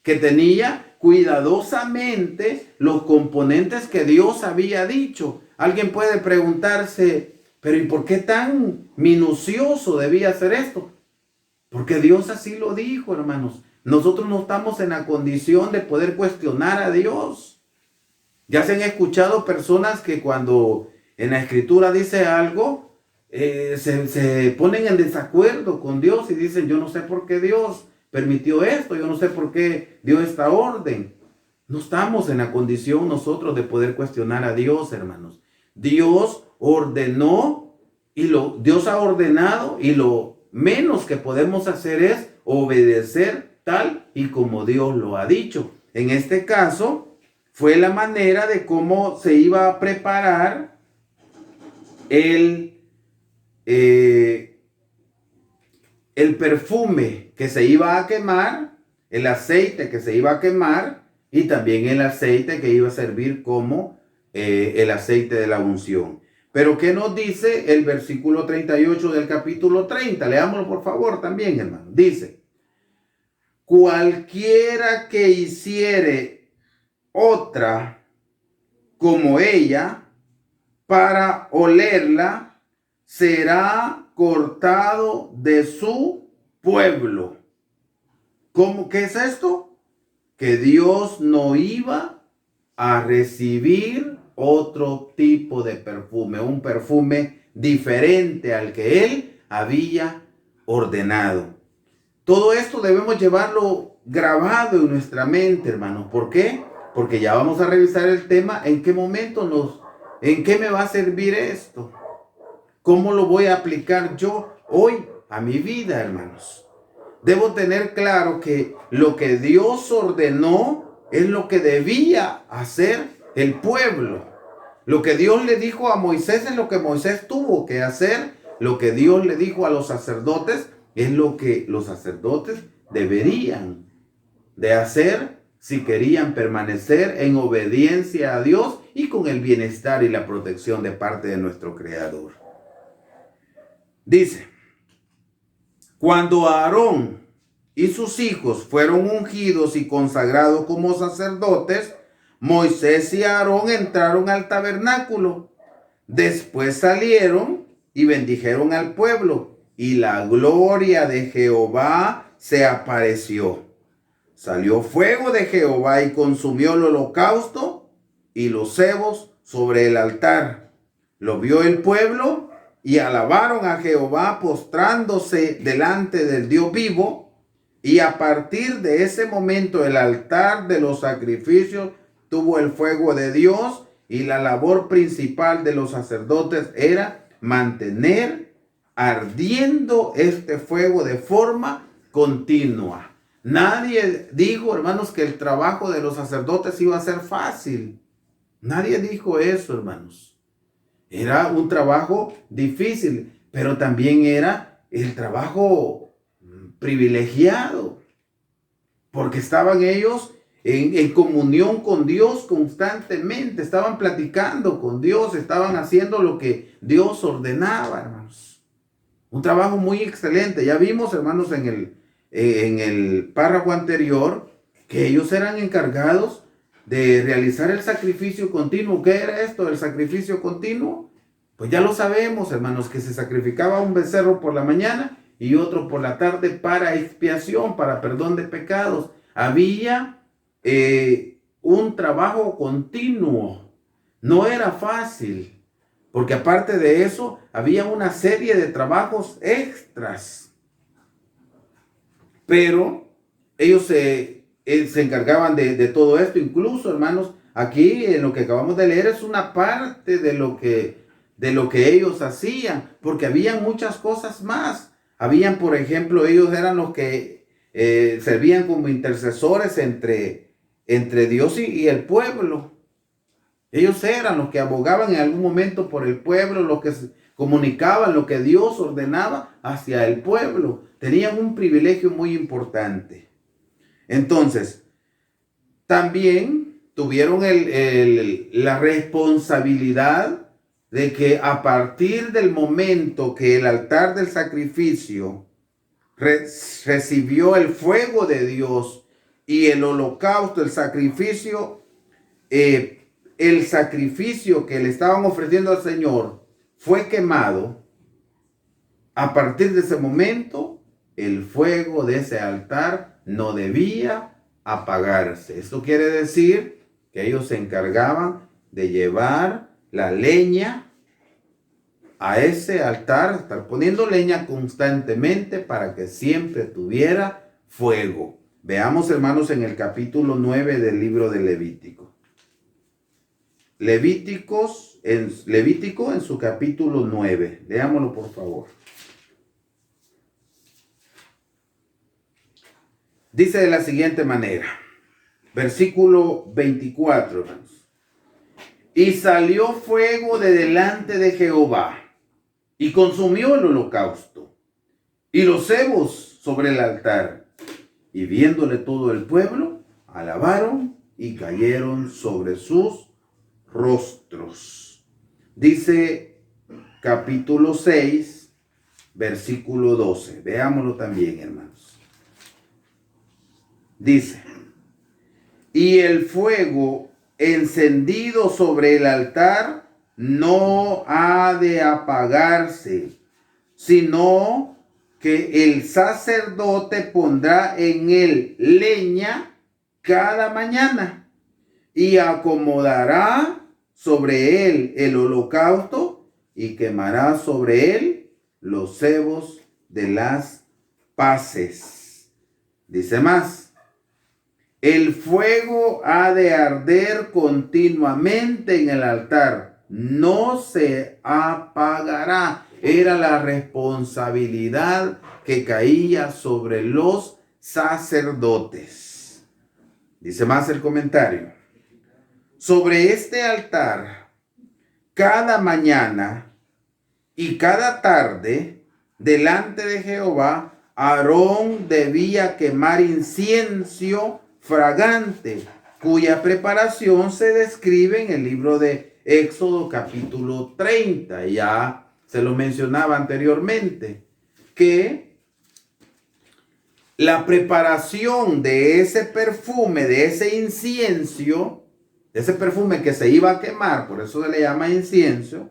que tenía cuidadosamente los componentes que Dios había dicho. Alguien puede preguntarse, pero ¿y por qué tan minucioso debía ser esto? Porque Dios así lo dijo, hermanos. Nosotros no estamos en la condición de poder cuestionar a Dios. Ya se han escuchado personas que cuando en la escritura dice algo, se ponen en desacuerdo con Dios y dicen, yo no sé por qué Dios permitió esto, yo no sé por qué dio esta orden. No estamos en la condición nosotros de poder cuestionar a Dios, hermanos. Dios ordenó Dios ha ordenado, y lo menos que podemos hacer es obedecer tal y como Dios lo ha dicho. En este caso, fue la manera de cómo se iba a preparar el perfume que se iba a quemar, el aceite que se iba a quemar, y también el aceite que iba a servir como el aceite de la unción. Pero ¿qué nos dice el versículo 38 del capítulo 30? Leámoslo por favor también, hermano. Dice, cualquiera que hiciere otra como ella para olerla, será cortado de su pueblo. ¿Qué es esto? Que Dios no iba a recibir otro tipo de perfume, un perfume diferente al que Él había ordenado. Todo esto debemos llevarlo grabado en nuestra mente, hermanos. ¿Por qué? Porque ya vamos a revisar el tema, en qué me va a servir esto. ¿Cómo lo voy a aplicar yo hoy a mi vida, hermanos? Debo tener claro que lo que Dios ordenó es lo que debía hacer el pueblo. Lo que Dios le dijo a Moisés es lo que Moisés tuvo que hacer. Lo que Dios le dijo a los sacerdotes es lo que los sacerdotes deberían de hacer si querían permanecer en obediencia a Dios y con el bienestar y la protección de parte de nuestro Creador. Dice, cuando Aarón y sus hijos fueron ungidos y consagrados como sacerdotes, Moisés y Aarón entraron al tabernáculo. Después salieron y bendijeron al pueblo, y la gloria de Jehová se apareció. Salió fuego de Jehová y consumió el holocausto y los cebos sobre el altar. Lo vio el pueblo y alabaron a Jehová postrándose delante del Dios vivo. Y a partir de ese momento el altar de los sacrificios tuvo el fuego de Dios, y la labor principal de los sacerdotes era mantener ardiendo este fuego de forma continua. Nadie dijo, hermanos, que el trabajo de los sacerdotes iba a ser fácil. Nadie dijo eso, hermanos. Era un trabajo difícil, pero también era el trabajo privilegiado, porque estaban ellos en comunión con Dios constantemente, estaban platicando con Dios, estaban haciendo lo que Dios ordenaba, hermanos. Un trabajo muy excelente. Ya vimos, hermanos, en el párrafo anterior, que ellos eran encargados de realizar el sacrificio continuo. ¿Qué era esto del sacrificio continuo? Pues ya lo sabemos, hermanos, que se sacrificaba un becerro por la mañana y otro por la tarde para expiación, para perdón de pecados. Había un trabajo continuo. No era fácil, porque aparte de eso, había una serie de trabajos extras. Pero ellos se encargaban de todo esto. Incluso, hermanos, aquí en lo que acabamos de leer es una parte de lo que ellos hacían, porque habían muchas cosas más. Habían, por ejemplo, ellos eran los que servían como intercesores entre Dios y el pueblo. Ellos eran los que abogaban en algún momento por el pueblo, los que comunicaban lo que Dios ordenaba hacia el pueblo. Tenían un privilegio muy importante. Entonces, también tuvieron la responsabilidad de que a partir del momento que el altar del sacrificio recibió el fuego de Dios y el holocausto, el sacrificio que le estaban ofreciendo al Señor fue quemado, a partir de ese momento el fuego de ese altar no debía apagarse. Esto quiere decir que ellos se encargaban de llevar la leña a ese altar, estar poniendo leña constantemente para que siempre tuviera fuego. Veamos, hermanos, en el capítulo 9 del libro de Levítico. Levítico en su capítulo 9. Leámoslo, por favor. Dice de la siguiente manera, versículo 24, hermanos. Y salió fuego de delante de Jehová, y consumió el holocausto, y los cebos sobre el altar. Y viéndole todo el pueblo, alabaron y cayeron sobre sus rostros. Dice capítulo 6, versículo 12. Veámoslo también, hermanos. Dice, y el fuego encendido sobre el altar no ha de apagarse, sino que el sacerdote pondrá en él leña cada mañana y acomodará sobre él el holocausto y quemará sobre él los cebos de las paces. Dice más, el fuego ha de arder continuamente en el altar, no se apagará. Era la responsabilidad que caía sobre los sacerdotes. Dice más el comentario. Sobre este altar, cada mañana y cada tarde, delante de Jehová, Aarón debía quemar incienso fragante, cuya preparación se describe en el libro de Éxodo capítulo 30. Ya se lo mencionaba anteriormente, que la preparación de ese perfume, de ese incienso, de ese perfume que se iba a quemar, por eso se le llama incienso,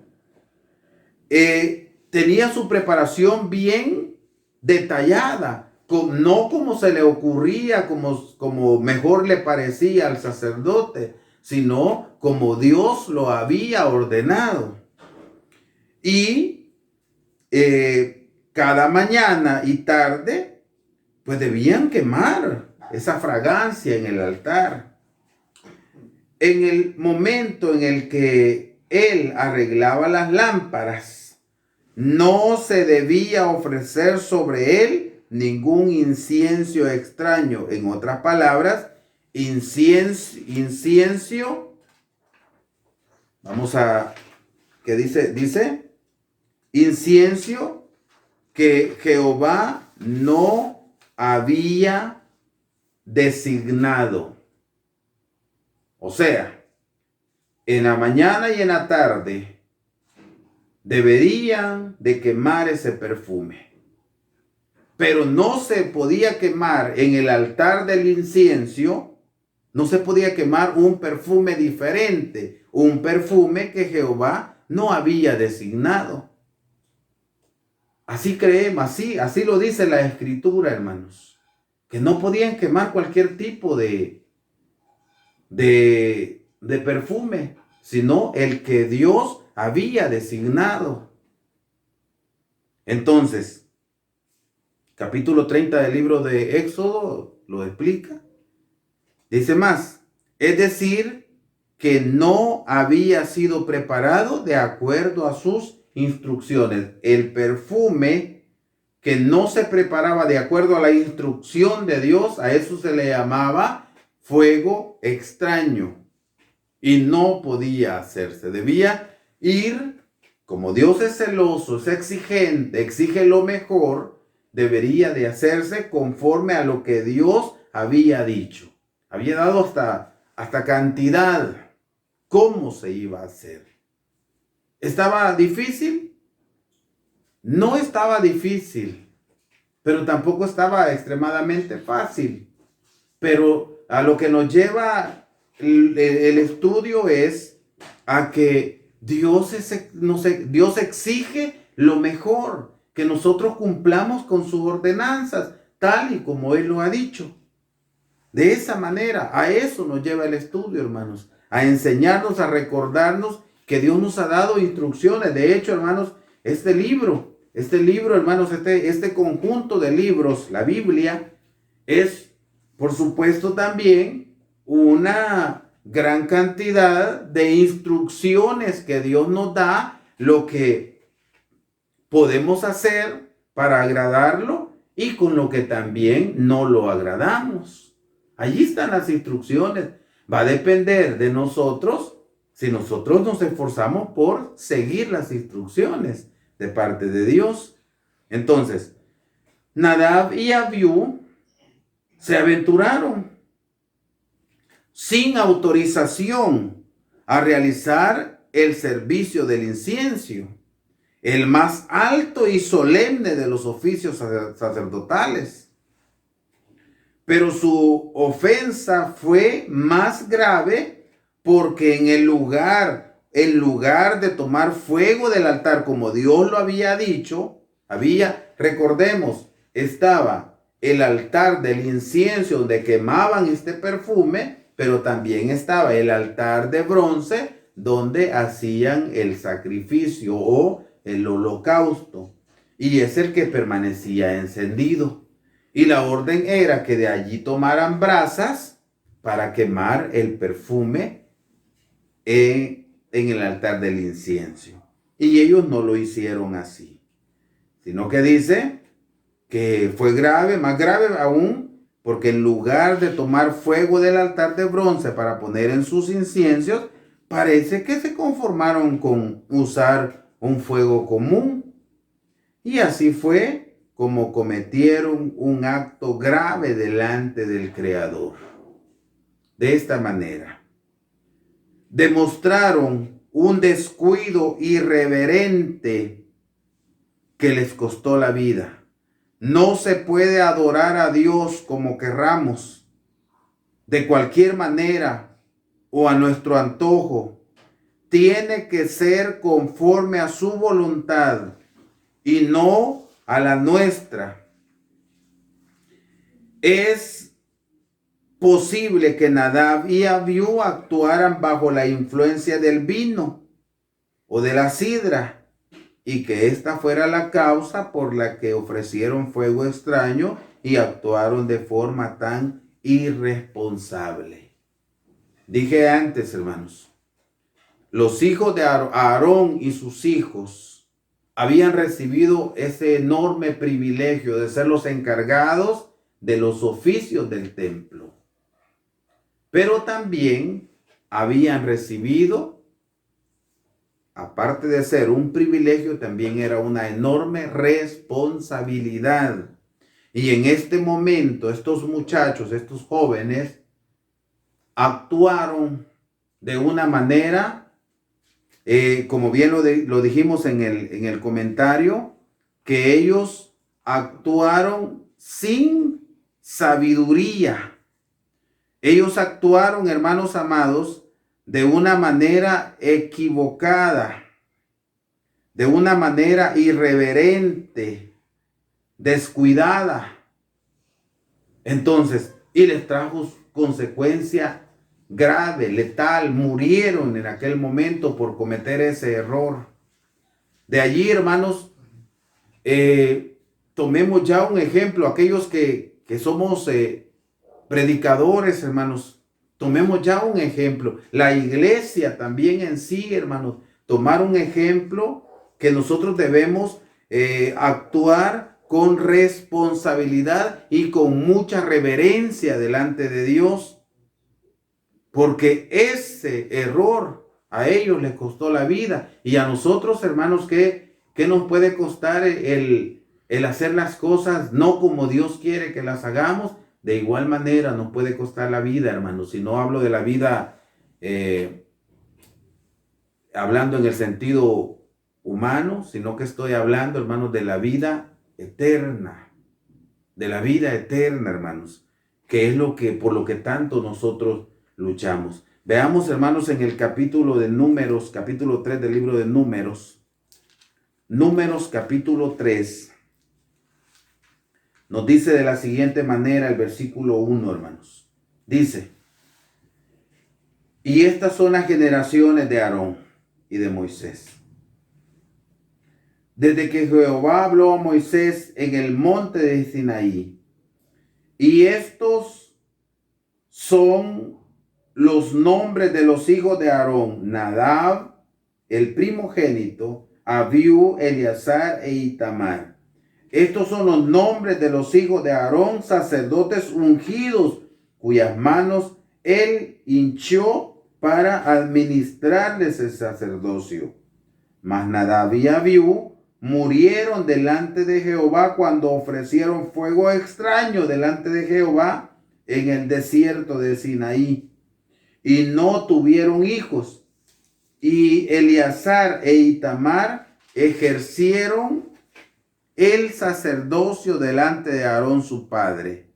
tenía su preparación bien detallada, no como se le ocurría, como mejor le parecía al sacerdote, sino como Dios lo había ordenado. Y cada mañana y tarde, pues debían quemar esa fragancia en el altar. En el momento en el que él arreglaba las lámparas, no se debía ofrecer sobre él ningún incienso extraño. En otras palabras, incienso, vamos a, ¿qué dice? Dice, incienso que Jehová no había designado. O sea, en la mañana y en la tarde deberían de quemar ese perfume. Pero no se podía quemar en el altar del incienso, no se podía quemar un perfume diferente, un perfume que Jehová no había designado. Así creemos, así lo dice la Escritura, hermanos, que no podían quemar cualquier tipo de perfume, sino el que Dios había designado. Entonces, capítulo 30 del libro de Éxodo lo explica. Dice más, es decir, que no había sido preparado de acuerdo a sus instrucciones. El perfume que no se preparaba de acuerdo a la instrucción de Dios, a eso se le llamaba fuego extraño. Y no podía hacerse. Debía ir, como Dios es celoso, es exigente, exige lo mejor, debería de hacerse conforme a lo que Dios había dicho. había dado hasta cantidad, cómo se iba a hacer. ¿Estaba difícil? No estaba difícil, pero tampoco estaba extremadamente fácil. Pero a lo que nos lleva el estudio es a que Dios exige lo mejor, que nosotros cumplamos con sus ordenanzas, tal y como Él lo ha dicho. De esa manera, a eso nos lleva el estudio, hermanos, a enseñarnos, a recordarnos que Dios nos ha dado instrucciones. De hecho, hermanos, este libro, hermanos, este conjunto de libros, la Biblia, es, por supuesto, también una gran cantidad de instrucciones que Dios nos da, lo que podemos hacer para agradarlo y con lo que también no lo agradamos. Allí están las instrucciones. Va a depender de nosotros si nosotros nos esforzamos por seguir las instrucciones de parte de Dios. Entonces, Nadab y Abiú se aventuraron sin autorización a realizar el servicio del incienso, el más alto y solemne de los oficios sacerdotales. Pero su ofensa fue más grave porque en lugar de tomar fuego del altar como Dios lo había dicho, recordemos, estaba el altar del incienso donde quemaban este perfume, pero también estaba el altar de bronce donde hacían el sacrificio o el holocausto, y es el que permanecía encendido. Y la orden era que de allí tomaran brasas para quemar el perfume en el altar del incienso. Y ellos no lo hicieron así, sino que dice que fue grave, más grave aún, porque en lugar de tomar fuego del altar de bronce para poner en sus inciensos, parece que se conformaron con usar un fuego común. Y así fue como cometieron un acto grave delante del Creador. De esta manera, demostraron un descuido irreverente que les costó la vida. No se puede adorar a Dios como querramos, de cualquier manera o a nuestro antojo. Tiene que ser conforme a su voluntad y no a la nuestra. Es posible que Nadab y Abiú actuaran bajo la influencia del vino o de la sidra y que esta fuera la causa por la que ofrecieron fuego extraño y actuaron de forma tan irresponsable. Dije antes, hermanos, los hijos de Aarón y sus hijos habían recibido ese enorme privilegio de ser los encargados de los oficios del templo. Pero también habían recibido, aparte de ser un privilegio, también era una enorme responsabilidad. Y en este momento, estos muchachos, estos jóvenes, actuaron de una manera, como bien lo dijimos en el comentario, que ellos actuaron sin sabiduría. Ellos actuaron, hermanos amados, de una manera equivocada, de una manera irreverente, descuidada. Entonces, y les trajo consecuencia grave, letal. Murieron en aquel momento por cometer ese error. De allí, hermanos, tomemos ya un ejemplo, aquellos que somos predicadores, hermanos, tomemos ya un ejemplo. La iglesia también en sí, hermanos, tomar un ejemplo que nosotros debemos actuar con responsabilidad y con mucha reverencia delante de Dios, porque ese error a ellos les costó la vida, y a nosotros, hermanos, ¿qué nos puede costar el hacer las cosas no como Dios quiere que las hagamos? de igual manera nos puede costar la vida, hermanos. Si no hablo de la vida, hablando en el sentido humano, sino que estoy hablando, hermanos, de la vida eterna. De la vida eterna, hermanos. Que es por lo que tanto nosotros luchamos. Veamos, hermanos, en el capítulo de Números, capítulo 3 del libro de Números. Números capítulo 3. Nos dice de la siguiente manera el versículo 1, hermanos. Dice: y estas son las generaciones de Aarón y de Moisés. Desde que Jehová habló a Moisés en el monte de Sinaí. Y estos son los nombres de los hijos de Aarón: Nadab, el primogénito, Abiú, Eleazar e Itamar. Estos son los nombres de los hijos de Aarón, sacerdotes ungidos, cuyas manos él hinchó para administrarles el sacerdocio. Mas Nadab y Abiú murieron delante de Jehová cuando ofrecieron fuego extraño delante de Jehová en el desierto de Sinaí, y no tuvieron hijos. Y Eleazar e Itamar ejercieron el sacerdocio delante de Aarón su padre.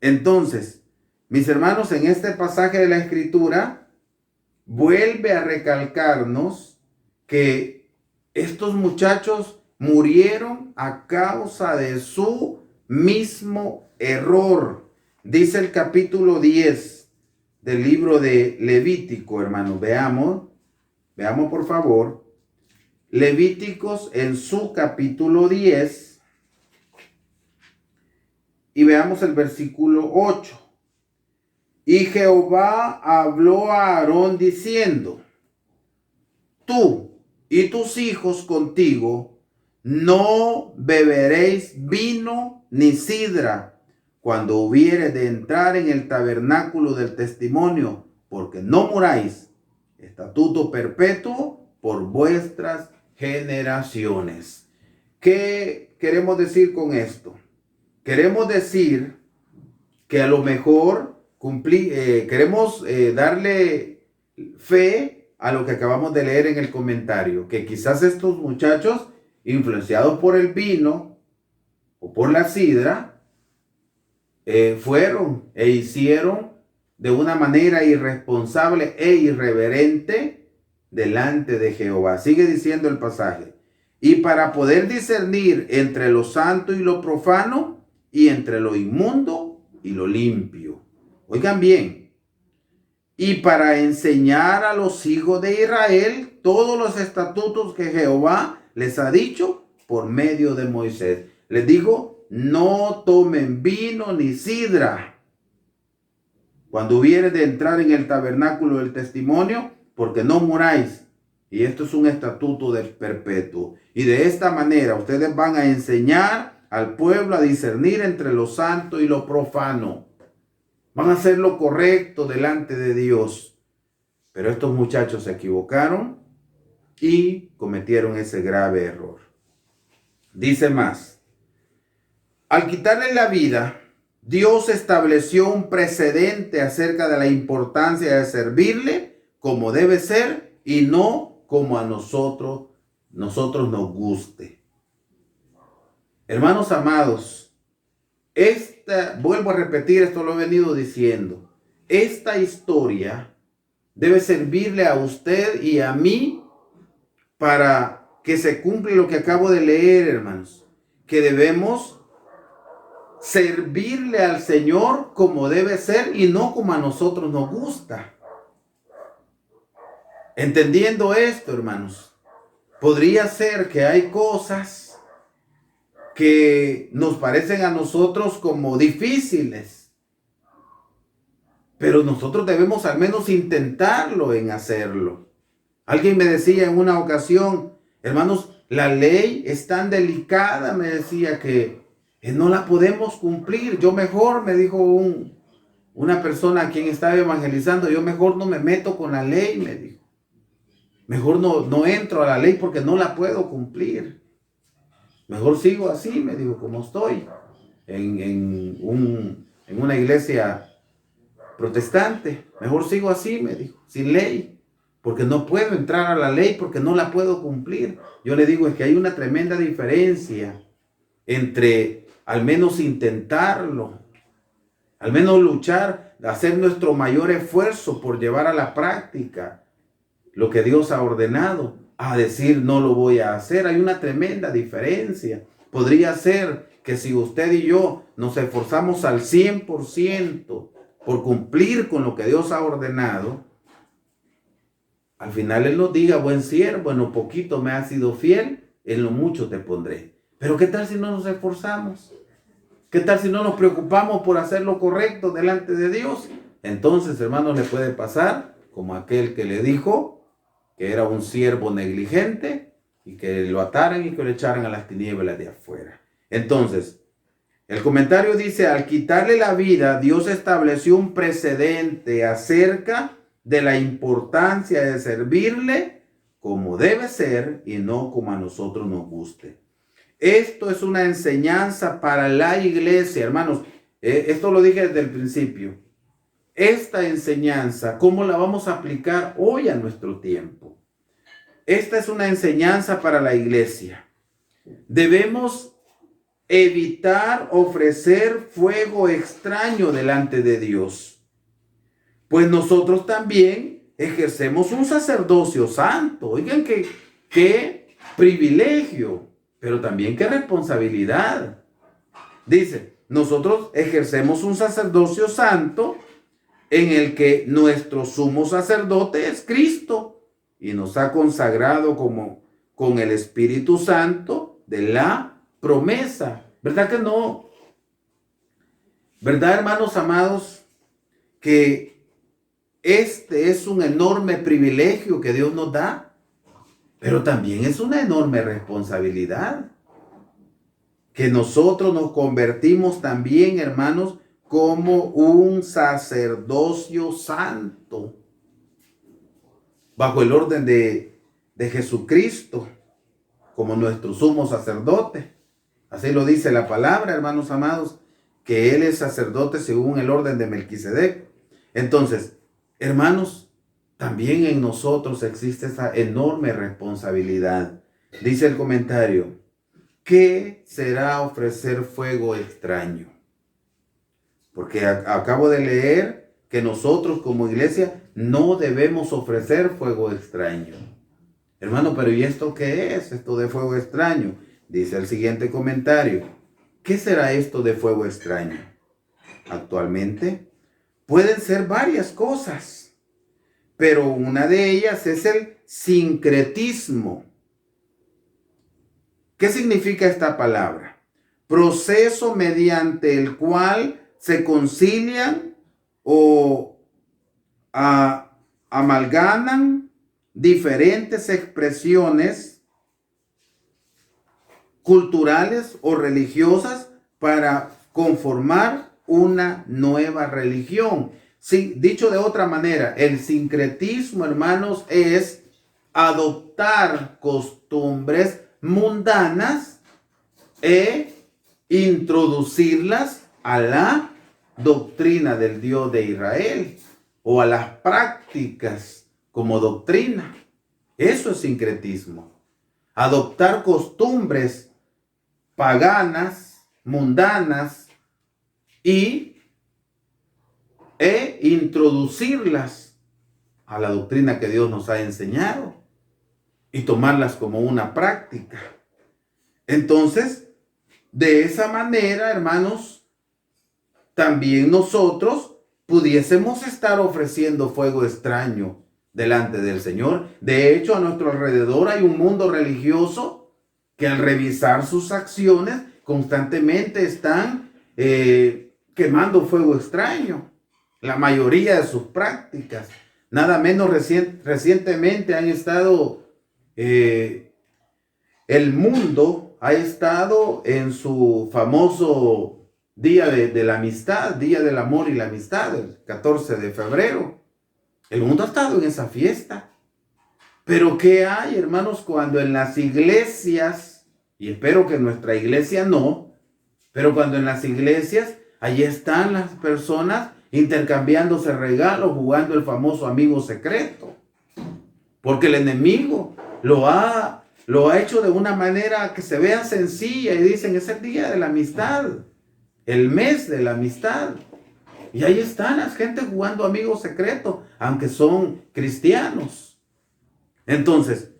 Entonces, mis hermanos, en este pasaje de la Escritura vuelve a recalcarnos que estos muchachos murieron a causa de su mismo error. Dice el capítulo 10 del libro de Levítico, hermanos. Veamos por favor. Levíticos en su capítulo 10 y veamos el versículo 8. Y Jehová habló a Aarón diciendo: tú y tus hijos contigo no beberéis vino ni sidra cuando hubieres de entrar en el tabernáculo del testimonio, porque no muráis. Estatuto perpetuo por vuestras generaciones. ¿Qué queremos decir con esto? Queremos decir que a lo mejor queremos darle fe a lo que acabamos de leer en el comentario, que quizás estos muchachos, influenciados por el vino o por la sidra, fueron e hicieron de una manera irresponsable e irreverente delante de Jehová. Sigue diciendo el pasaje: y para poder discernir entre lo santo y lo profano, y entre lo inmundo y lo limpio. Oigan bien: y para enseñar a los hijos de Israel todos los estatutos que Jehová les ha dicho por medio de Moisés. Les dijo: no tomen vino ni sidra cuando hubieres de entrar en el tabernáculo del testimonio, porque no muráis. Y esto es un estatuto de perpetuo. Y de esta manera ustedes van a enseñar al pueblo a discernir entre lo santo y lo profano. Van a hacer lo correcto delante de Dios. Pero estos muchachos se equivocaron y cometieron ese grave error. Dice más: al quitarle la vida, Dios estableció un precedente acerca de la importancia de servirle como debe ser y no como a nosotros nos guste. Hermanos amados, vuelvo a repetir, esto lo he venido diciendo, esta historia debe servirle a usted y a mí para que se cumpla lo que acabo de leer, hermanos, que debemos servirle al Señor como debe ser y no como a nosotros nos gusta. Entendiendo esto, hermanos, podría ser que hay cosas que nos parecen a nosotros como difíciles, pero nosotros debemos al menos intentarlo en hacerlo. Alguien me decía en una ocasión: hermanos, la ley es tan delicada, me decía, que no la podemos cumplir. Yo mejor, me dijo una persona a quien estaba evangelizando, yo mejor no me meto con la ley, me dijo. Mejor no entro a la ley porque no la puedo cumplir. Mejor sigo así, me dijo, como estoy, en en una iglesia protestante. Mejor sigo así, me dijo, sin ley, porque no puedo entrar a la ley, porque no la puedo cumplir. Yo le digo, es que hay una tremenda diferencia entre al menos intentarlo, al menos luchar, hacer nuestro mayor esfuerzo por llevar a la práctica lo que Dios ha ordenado, a decir no lo voy a hacer. Hay una tremenda diferencia. Podría ser que si usted y yo nos esforzamos al 100% por cumplir con lo que Dios ha ordenado, al final Él nos diga, buen siervo, en lo poquito me has sido fiel, en lo mucho te pondré. Pero ¿qué tal si no nos esforzamos? ¿Qué tal si no nos preocupamos por hacer lo correcto delante de Dios? Entonces, hermanos, le puede pasar como aquel que le dijo que era un siervo negligente y que lo ataran y que lo echaran a las tinieblas de afuera. Entonces, el comentario dice, al quitarle la vida, Dios estableció un precedente acerca de la importancia de servirle como debe ser y no como a nosotros nos guste. Esto es una enseñanza para la iglesia, hermanos. Esto lo dije desde el principio. Esta enseñanza, ¿cómo la vamos a aplicar hoy a nuestro tiempo? Esta es una enseñanza para la iglesia. Debemos evitar ofrecer fuego extraño delante de Dios, pues nosotros también ejercemos un sacerdocio santo. Oigan, qué privilegio, pero también qué responsabilidad. Dice, nosotros ejercemos un sacerdocio santo en el que nuestro sumo sacerdote es Cristo y nos ha consagrado como con el Espíritu Santo de la promesa. ¿Verdad que no? ¿Verdad, hermanos amados, que este es un enorme privilegio que Dios nos da? Pero también es una enorme responsabilidad. Que nosotros nos convertimos también, hermanos, como un sacerdocio santo, bajo el orden de Jesucristo, como nuestro sumo sacerdote. Así lo dice la palabra, hermanos amados, que Él es sacerdote según el orden de Melquisedec. Entonces, hermanos, también en nosotros existe esa enorme responsabilidad. Dice el comentario, ¿qué será ofrecer fuego extraño? Porque acabo de leer que nosotros como iglesia no debemos ofrecer fuego extraño. Hermano, pero ¿y esto qué es? Esto de fuego extraño. Dice el siguiente comentario. ¿Qué será esto de fuego extraño? Actualmente pueden ser varias cosas, pero una de ellas es el sincretismo. ¿Qué significa esta palabra? Proceso mediante el cual se concilian o amalgaman diferentes expresiones culturales o religiosas para conformar una nueva religión. Sí, dicho de otra manera, el sincretismo, hermanos, es adoptar costumbres mundanas e introducirlas a la doctrina del Dios de Israel o a las prácticas como doctrina. Eso es sincretismo. Adoptar costumbres paganas, mundanas e introducirlas a la doctrina que Dios nos ha enseñado y tomarlas como una práctica. Entonces, de esa manera, hermanos, también nosotros pudiésemos estar ofreciendo fuego extraño delante del Señor. De hecho, a nuestro alrededor hay un mundo religioso que al revisar sus acciones constantemente están quemando fuego extraño. La mayoría de sus prácticas. Nada menos recientemente han estado, el mundo ha estado en su famoso Día de la Amistad, Día del Amor y la Amistad, el 14 de febrero. El mundo ha estado en esa fiesta. Pero ¿qué hay, hermanos, cuando en las iglesias, y espero que en nuestra iglesia no, pero cuando en las iglesias Allí están las personas intercambiándose regalos, jugando el famoso amigo secreto. Porque el enemigo lo ha hecho de una manera que se vea sencilla y dicen, es el día de la amistad, el mes de la amistad. Y ahí están las gente jugando amigo secreto, aunque son cristianos. Entonces,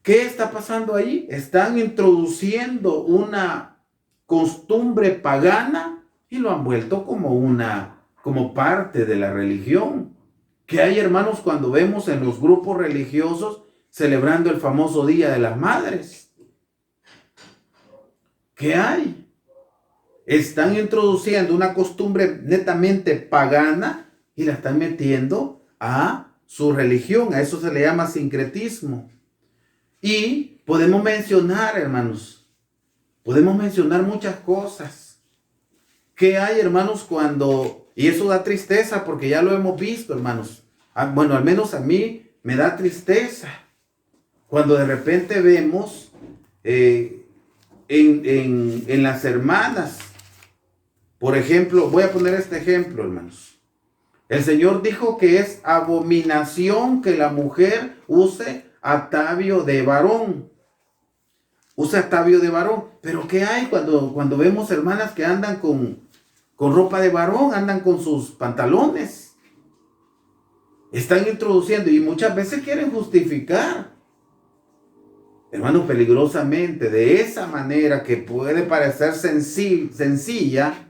¿qué está pasando ahí? Están introduciendo una costumbre pagana y lo han vuelto como parte de la religión. ¿Qué hay, hermanos, cuando vemos en los grupos religiosos celebrando el famoso Día de las Madres? ¿Qué hay? Están introduciendo una costumbre netamente pagana y la están metiendo a su religión. A eso se le llama sincretismo. Y podemos mencionar, hermanos, podemos mencionar muchas cosas. ¿Qué hay, hermanos, cuando... Y eso da tristeza porque ya lo hemos visto, hermanos. Bueno, al menos a mí me da tristeza cuando de repente vemos en las hermanas. Por ejemplo, voy a poner este ejemplo, hermanos. El Señor dijo que es abominación que la mujer use atavio de varón. Usa atavio de varón. Pero ¿qué hay cuando vemos hermanas que andan con ropa de varón, andan con sus pantalones? Están introduciendo y muchas veces quieren justificar, hermanos, peligrosamente, de esa manera que puede parecer sencilla,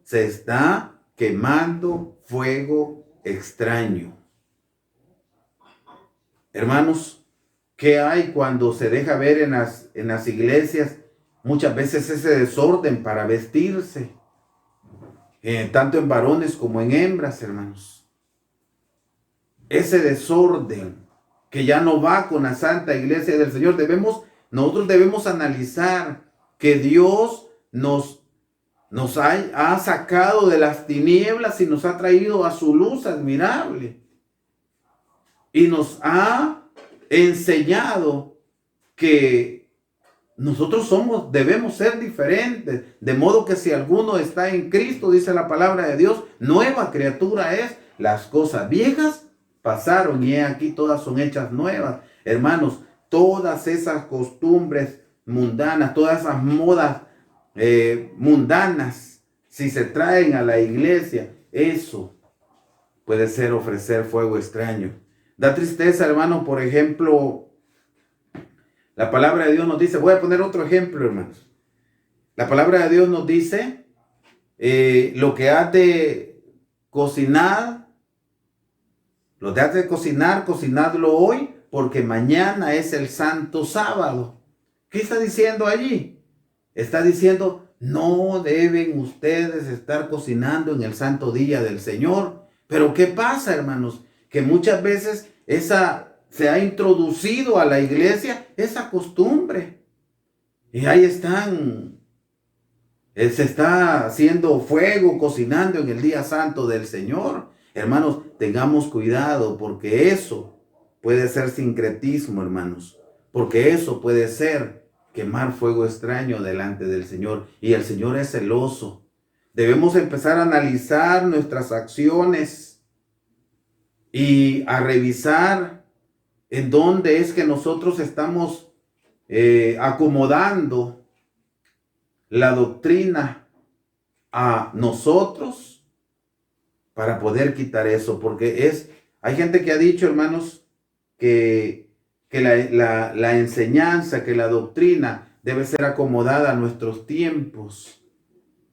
se está quemando fuego extraño. Hermanos, ¿qué hay cuando se deja ver en las iglesias muchas veces ese desorden para vestirse? Tanto en varones como en hembras, hermanos. Ese desorden que ya no va con la Santa Iglesia del Señor. Nosotros debemos analizar que Dios nos ha sacado de las tinieblas y nos ha traído a su luz admirable. Y nos ha enseñado que nosotros debemos ser diferentes. De modo que si alguno está en Cristo, dice la palabra de Dios, nueva criatura es. Las cosas viejas pasaron y he aquí todas son hechas nuevas. Hermanos, todas esas costumbres mundanas, todas esas modas mundanas, si se traen a la iglesia, eso puede ser ofrecer fuego extraño. Da tristeza, hermano, por ejemplo, la palabra de Dios nos dice, voy a poner otro ejemplo, hermanos. La palabra de Dios nos dice, lo que has de cocinar, cocinadlo hoy, porque mañana es el santo sábado. ¿Qué está diciendo allí? Está diciendo, no deben ustedes estar cocinando en el santo día del Señor. Pero ¿qué pasa, hermanos? Que muchas veces se ha introducido a la iglesia esa costumbre. Y ahí están. Se está haciendo fuego, cocinando en el día santo del Señor. Hermanos, tengamos cuidado porque eso puede ser sincretismo, hermanos. Porque eso puede ser quemar fuego extraño delante del Señor. Y el Señor es celoso. Debemos empezar a analizar nuestras acciones y a revisar en dónde es que nosotros estamos acomodando la doctrina a nosotros para poder quitar eso. Porque hay gente que ha dicho, hermanos, que la enseñanza, que la doctrina debe ser acomodada a nuestros tiempos.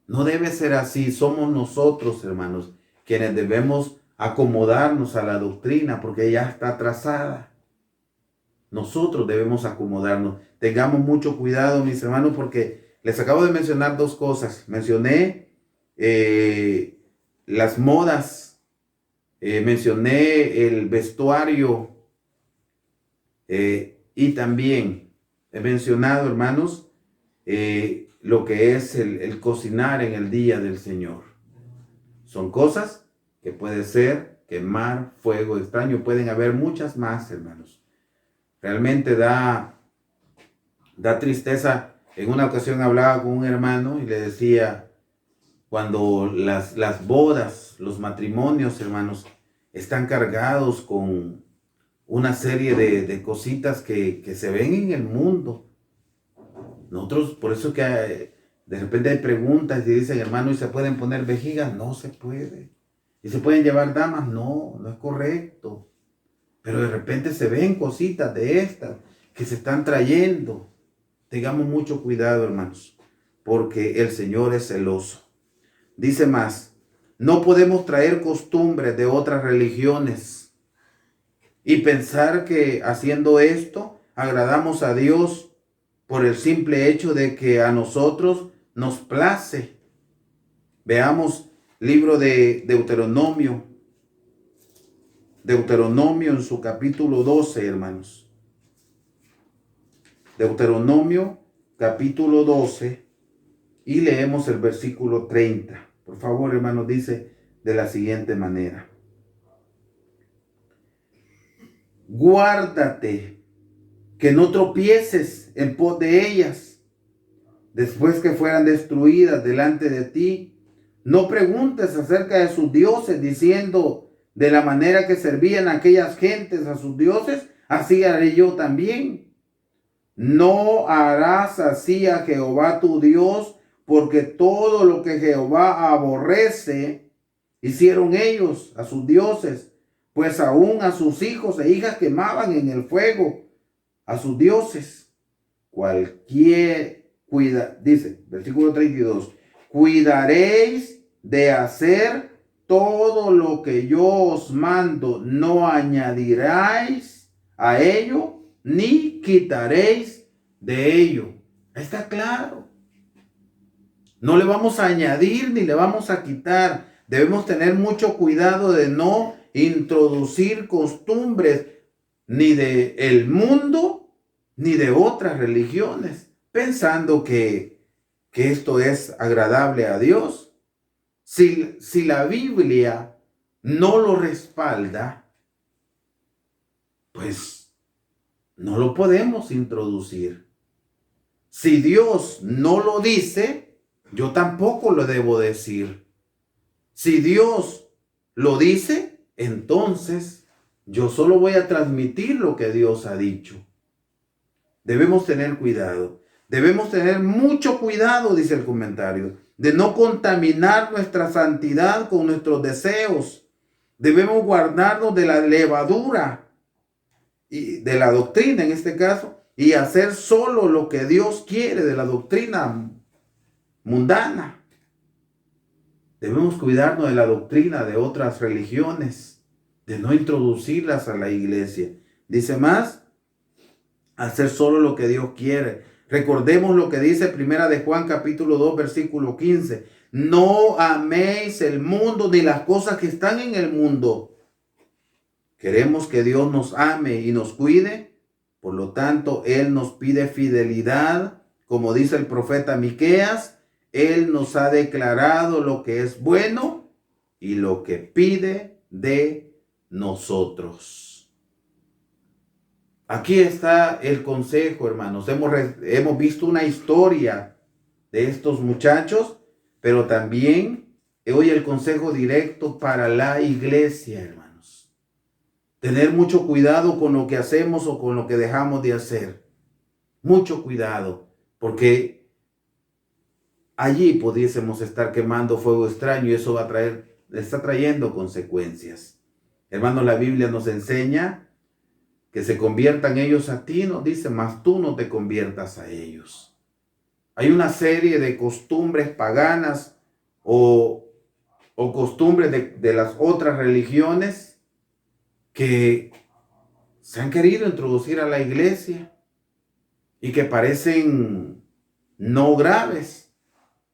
No debe ser así. Somos nosotros, hermanos, quienes debemos acomodarnos a la doctrina porque ya está trazada. Nosotros debemos acomodarnos. Tengamos mucho cuidado, mis hermanos, porque les acabo de mencionar dos cosas. Mencioné las modas, mencioné el vestuario y también he mencionado, hermanos, lo que es el cocinar en el día del Señor. Son cosas que puede ser quemar fuego extraño. Pueden haber muchas más, hermanos. Realmente da tristeza. En una ocasión hablaba con un hermano y le decía, cuando las bodas, los matrimonios, hermanos, están cargados con una serie de cositas que se ven en el mundo. Nosotros, por eso que de repente hay preguntas y dicen, hermano, ¿y se pueden poner vejigas? No se puede. ¿Y se pueden llevar damas? No, no es correcto. Pero de repente se ven cositas de estas que se están trayendo. Tengamos mucho cuidado, hermanos, porque el Señor es celoso. Dice más, no podemos traer costumbres de otras religiones y pensar que haciendo esto agradamos a Dios por el simple hecho de que a nosotros nos place. Veamos libro de Deuteronomio en su capítulo 12, hermanos. Deuteronomio capítulo 12 y leemos el versículo 30. Por favor, hermanos, dice de la siguiente manera. Guárdate que no tropieces en pos de ellas, después que fueran destruidas delante de ti. No preguntes acerca de sus dioses, diciendo, de la manera que servían aquellas gentes a sus dioses, así haré yo también. No harás así a Jehová tu Dios, porque todo lo que Jehová aborrece, hicieron ellos a sus dioses, pues aún a sus hijos e hijas quemaban en el fuego a sus dioses. Dice, versículo 32, cuidaréis de hacer todo lo que yo os mando, no añadiráis a ello, ni quitaréis de ello. Está claro. No le vamos a añadir ni le vamos a quitar. Debemos tener mucho cuidado de no introducir costumbres ni del mundo ni de otras religiones, pensando que esto es agradable a Dios. Si la Biblia no lo respalda, pues no lo podemos introducir. Si Dios no lo dice, yo tampoco lo debo decir. Si Dios lo dice, entonces yo solo voy a transmitir lo que Dios ha dicho. Debemos tener cuidado. Debemos tener mucho cuidado, dice el comentario, de no contaminar nuestra santidad con nuestros deseos. Debemos guardarnos de la levadura y de la doctrina en este caso, y hacer solo lo que Dios quiere de la doctrina mundana. Debemos cuidarnos de la doctrina de otras religiones, de no introducirlas a la iglesia. Dice más, hacer solo lo que Dios quiere. Recordemos lo que dice Primera de Juan capítulo 2 versículo 15. No améis el mundo ni las cosas que están en el mundo. Queremos que Dios nos ame y nos cuide. Por lo tanto, Él nos pide fidelidad. Como dice el profeta Miqueas, Él nos ha declarado lo que es bueno y lo que pide de nosotros. Aquí está el consejo, hermanos. Hemos visto una historia de estos muchachos, pero también hoy el consejo directo para la iglesia, hermanos. Tener mucho cuidado con lo que hacemos o con lo que dejamos de hacer. Mucho cuidado, porque allí pudiésemos estar quemando fuego extraño y eso está trayendo consecuencias. Hermanos, la Biblia nos enseña que se conviertan ellos a ti, nos dice, mas tú no te conviertas a ellos. Hay una serie de costumbres paganas o costumbres de las otras religiones que se han querido introducir a la iglesia y que parecen no graves,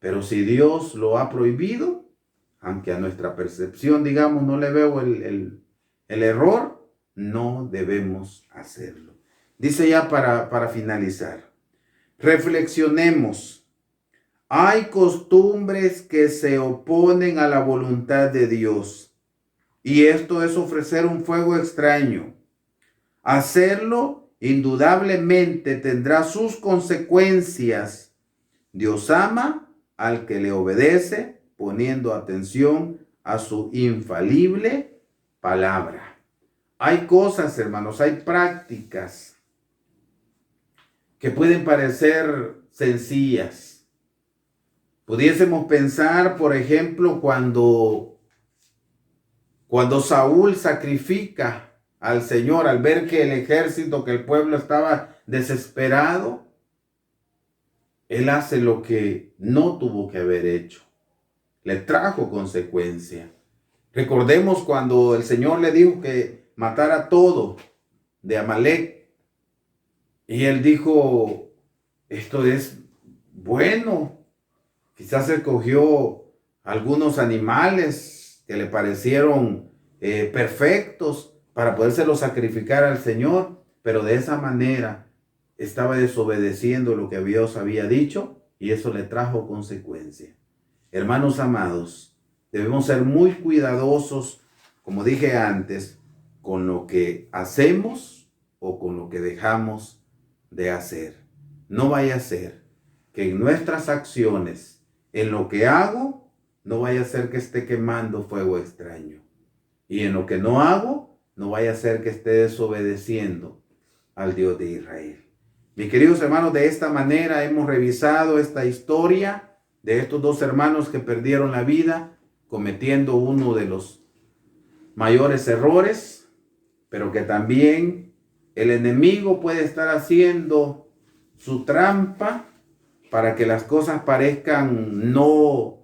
pero si Dios lo ha prohibido, aunque a nuestra percepción, digamos, no le veo el error, no debemos hacerlo. Dice ya para finalizar, reflexionemos. Hay costumbres que se oponen a la voluntad de Dios, y esto es ofrecer un fuego extraño. Hacerlo indudablemente tendrá sus consecuencias. Dios ama al que le obedece, poniendo atención a su infalible palabra. Hay cosas, hermanos, hay prácticas que pueden parecer sencillas. Pudiésemos pensar, por ejemplo, cuando Saúl sacrifica al Señor al ver que el ejército, que el pueblo estaba desesperado, él hace lo que no tuvo que haber hecho. Le trajo consecuencia. Recordemos cuando el Señor le dijo que matara todo de Amalek. Y él dijo, esto es bueno. Quizás escogió algunos animales que le parecieron perfectos para podérselos sacrificar al Señor. Pero de esa manera estaba desobedeciendo lo que Dios había dicho y eso le trajo consecuencia. Hermanos amados, debemos ser muy cuidadosos, como dije antes, con lo que hacemos o con lo que dejamos de hacer. No vaya a ser que en nuestras acciones, en lo que hago, no vaya a ser que esté quemando fuego extraño. Y en lo que no hago, no vaya a ser que esté desobedeciendo al Dios de Israel. Mis queridos hermanos, de esta manera hemos revisado esta historia de estos dos hermanos que perdieron la vida cometiendo uno de los mayores errores, pero que también el enemigo puede estar haciendo su trampa para que las cosas parezcan no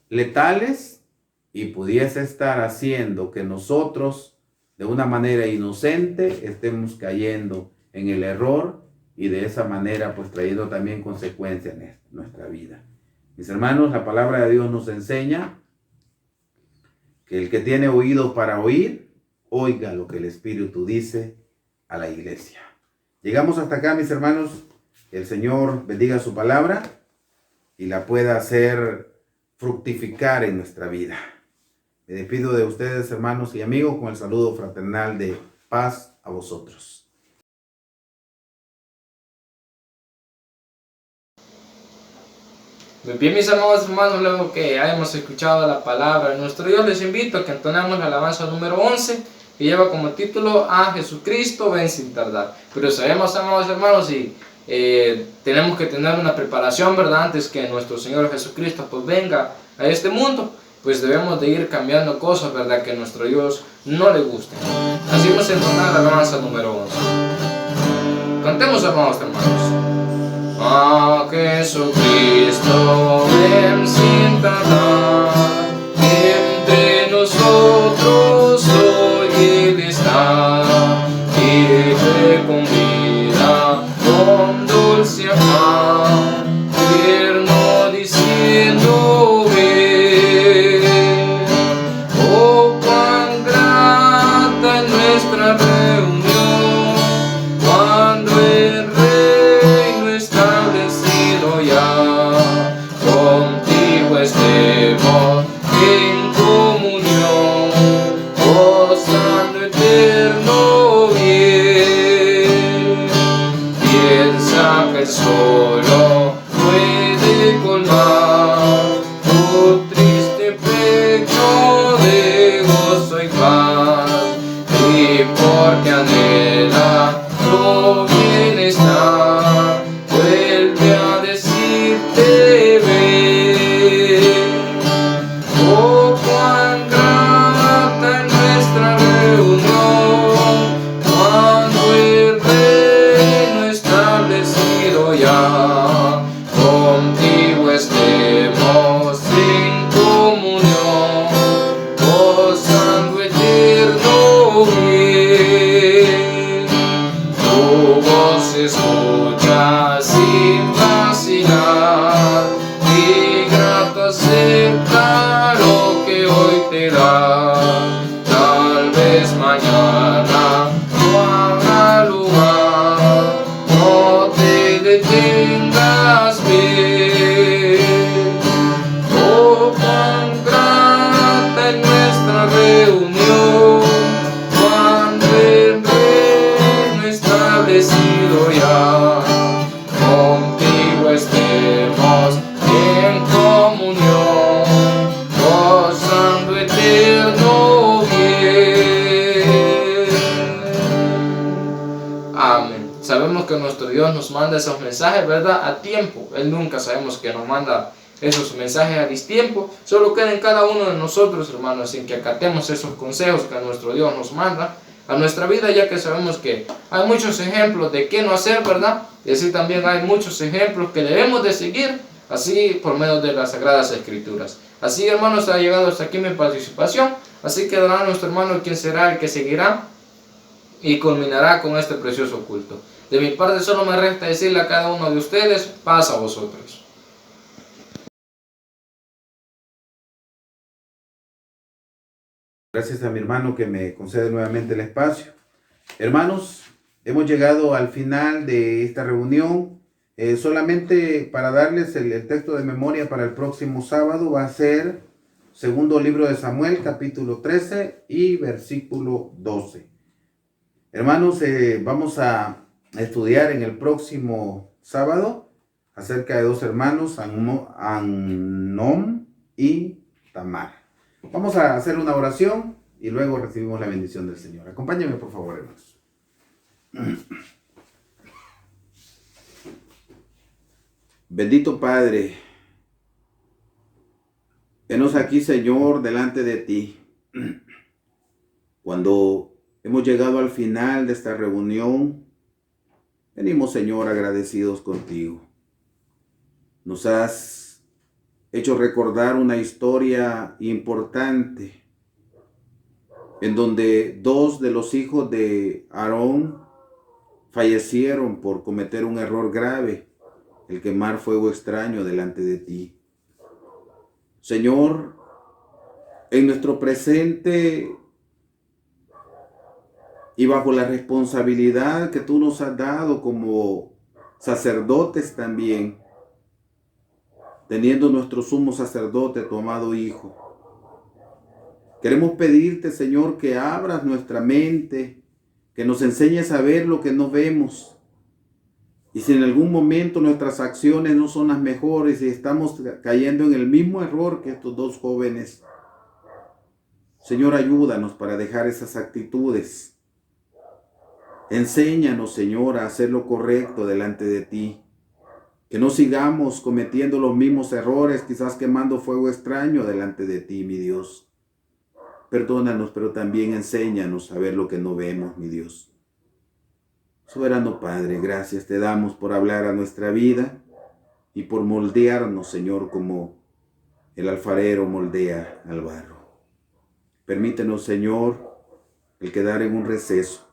letales y pudiese estar haciendo que nosotros de una manera inocente estemos cayendo en el error y de esa manera pues trayendo también consecuencias en nuestra vida. Mis hermanos, la palabra de Dios nos enseña que el que tiene oído para oír, oiga lo que el Espíritu dice a la iglesia. Llegamos hasta acá, mis hermanos. Que el Señor bendiga su palabra y la pueda hacer fructificar en nuestra vida. Me despido de ustedes, hermanos y amigos, con el saludo fraternal de paz a vosotros. Muy bien, mis amados hermanos, luego que hayamos escuchado la palabra de nuestro Dios, les invito a que entonemos la alabanza número 11, que lleva como título a Jesucristo ven sin tardar. Pero sabemos, amados hermanos, y tenemos que tener una preparación, ¿verdad? Antes que nuestro Señor Jesucristo pues venga a este mundo, pues debemos de ir cambiando cosas, ¿verdad? Que a nuestro Dios no le gusten. Así vamos a entonar la alabanza número 11. Cantemos, amados hermanos. A Jesucristo ven sin tardar, entre nosotros hoy Él está, y te convida con dulce afán, tierno diciendo ven. Oh, cuán grata es nuestra reunión, cuando el reino establecido ya, contigo estemos en comunión, gozando eterno bien. Piensa que solo puede colmar tu triste pecho de gozo y paz, y porque anhela tu bienestar, vuelve a decirte ven. Oh, cuán grata es nuestra reunión, cuando el reino establecido ya, contigo estemos en comunión, gozando eterno bien. Tu voz se escucha sin vacilar, y grato acepta lo que hoy te da. Tal vez mañana no habrá lugar, no te detengas bien. Oh, cuán grata es nuestra reunión, cuando el reino establecido ya, contigo estemos en comunión, que nuestro Dios nos manda esos mensajes, ¿verdad? A tiempo. Él nunca sabemos que nos manda esos mensajes a distiempo. Solo queda en cada uno de nosotros, hermanos, en que acatemos esos consejos que nuestro Dios nos manda a nuestra vida, ya que sabemos que hay muchos ejemplos de qué no hacer, ¿verdad? Y así también hay muchos ejemplos que debemos de seguir, así por medio de las Sagradas Escrituras. Así, hermanos, ha llegado hasta aquí mi participación. Así quedará nuestro hermano quien será el que seguirá y culminará con este precioso culto. De mi parte solo me resta decirle a cada uno de ustedes, paz a vosotros. Gracias a mi hermano que me concede nuevamente el espacio. Hermanos, hemos llegado al final de esta reunión. Solamente para darles el texto de memoria para el próximo sábado va a ser segundo libro de Samuel, capítulo 13 y versículo 12. Hermanos, vamos a estudiar en el próximo sábado acerca de dos hermanos, Amnón y Tamar. Vamos a hacer una oración y luego recibimos la bendición del Señor. Acompáñenme, por favor, hermanos. Bendito Padre, venos aquí, Señor, delante de ti. Cuando hemos llegado al final de esta reunión, venimos, Señor, agradecidos contigo. Nos has hecho recordar una historia importante en donde dos de los hijos de Aarón fallecieron por cometer un error grave, el quemar fuego extraño delante de ti. Señor, en nuestro presente y bajo la responsabilidad que tú nos has dado como sacerdotes también, teniendo nuestro sumo sacerdote, tu amado Hijo, queremos pedirte, Señor, que abras nuestra mente, que nos enseñes a ver lo que no vemos. Y si en algún momento nuestras acciones no son las mejores y estamos cayendo en el mismo error que estos dos jóvenes, Señor, ayúdanos para dejar esas actitudes. Enséñanos, Señor, a hacer lo correcto delante de ti. Que no sigamos cometiendo los mismos errores, quizás quemando fuego extraño delante de ti, mi Dios. Perdónanos, pero también enséñanos a ver lo que no vemos, mi Dios. Soberano Padre, gracias te damos por hablar a nuestra vida y por moldearnos, Señor, como el alfarero moldea al barro. Permítenos, Señor, el quedar en un receso.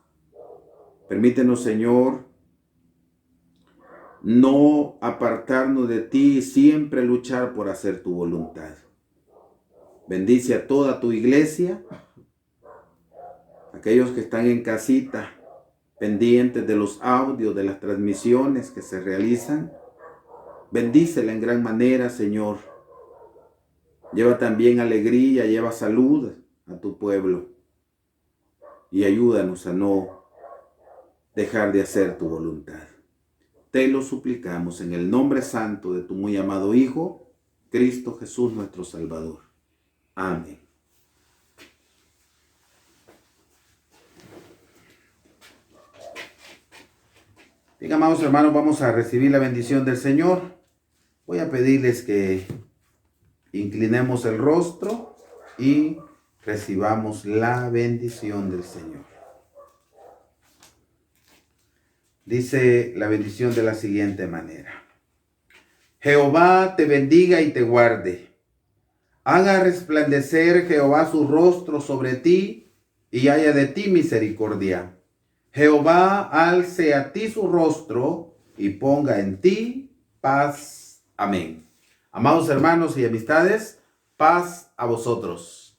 Permítenos, Señor, no apartarnos de ti y siempre luchar por hacer tu voluntad. Bendice a toda tu iglesia, aquellos que están en casita, pendientes de los audios, de las transmisiones que se realizan. Bendícela en gran manera, Señor. Lleva también alegría, lleva salud a tu pueblo. Y ayúdanos a no dejar de hacer tu voluntad. Te lo suplicamos en el nombre santo de tu muy amado Hijo, Cristo Jesús nuestro Salvador. Amén. Bien, amados hermanos, vamos a recibir la bendición del Señor. Voy a pedirles que inclinemos el rostro y recibamos la bendición del Señor. Dice la bendición de la siguiente manera. Jehová te bendiga y te guarde. Haga resplandecer Jehová su rostro sobre ti y haya de ti misericordia. Jehová alce a ti su rostro y ponga en ti paz. Amén. Amados hermanos y amistades, paz a vosotros.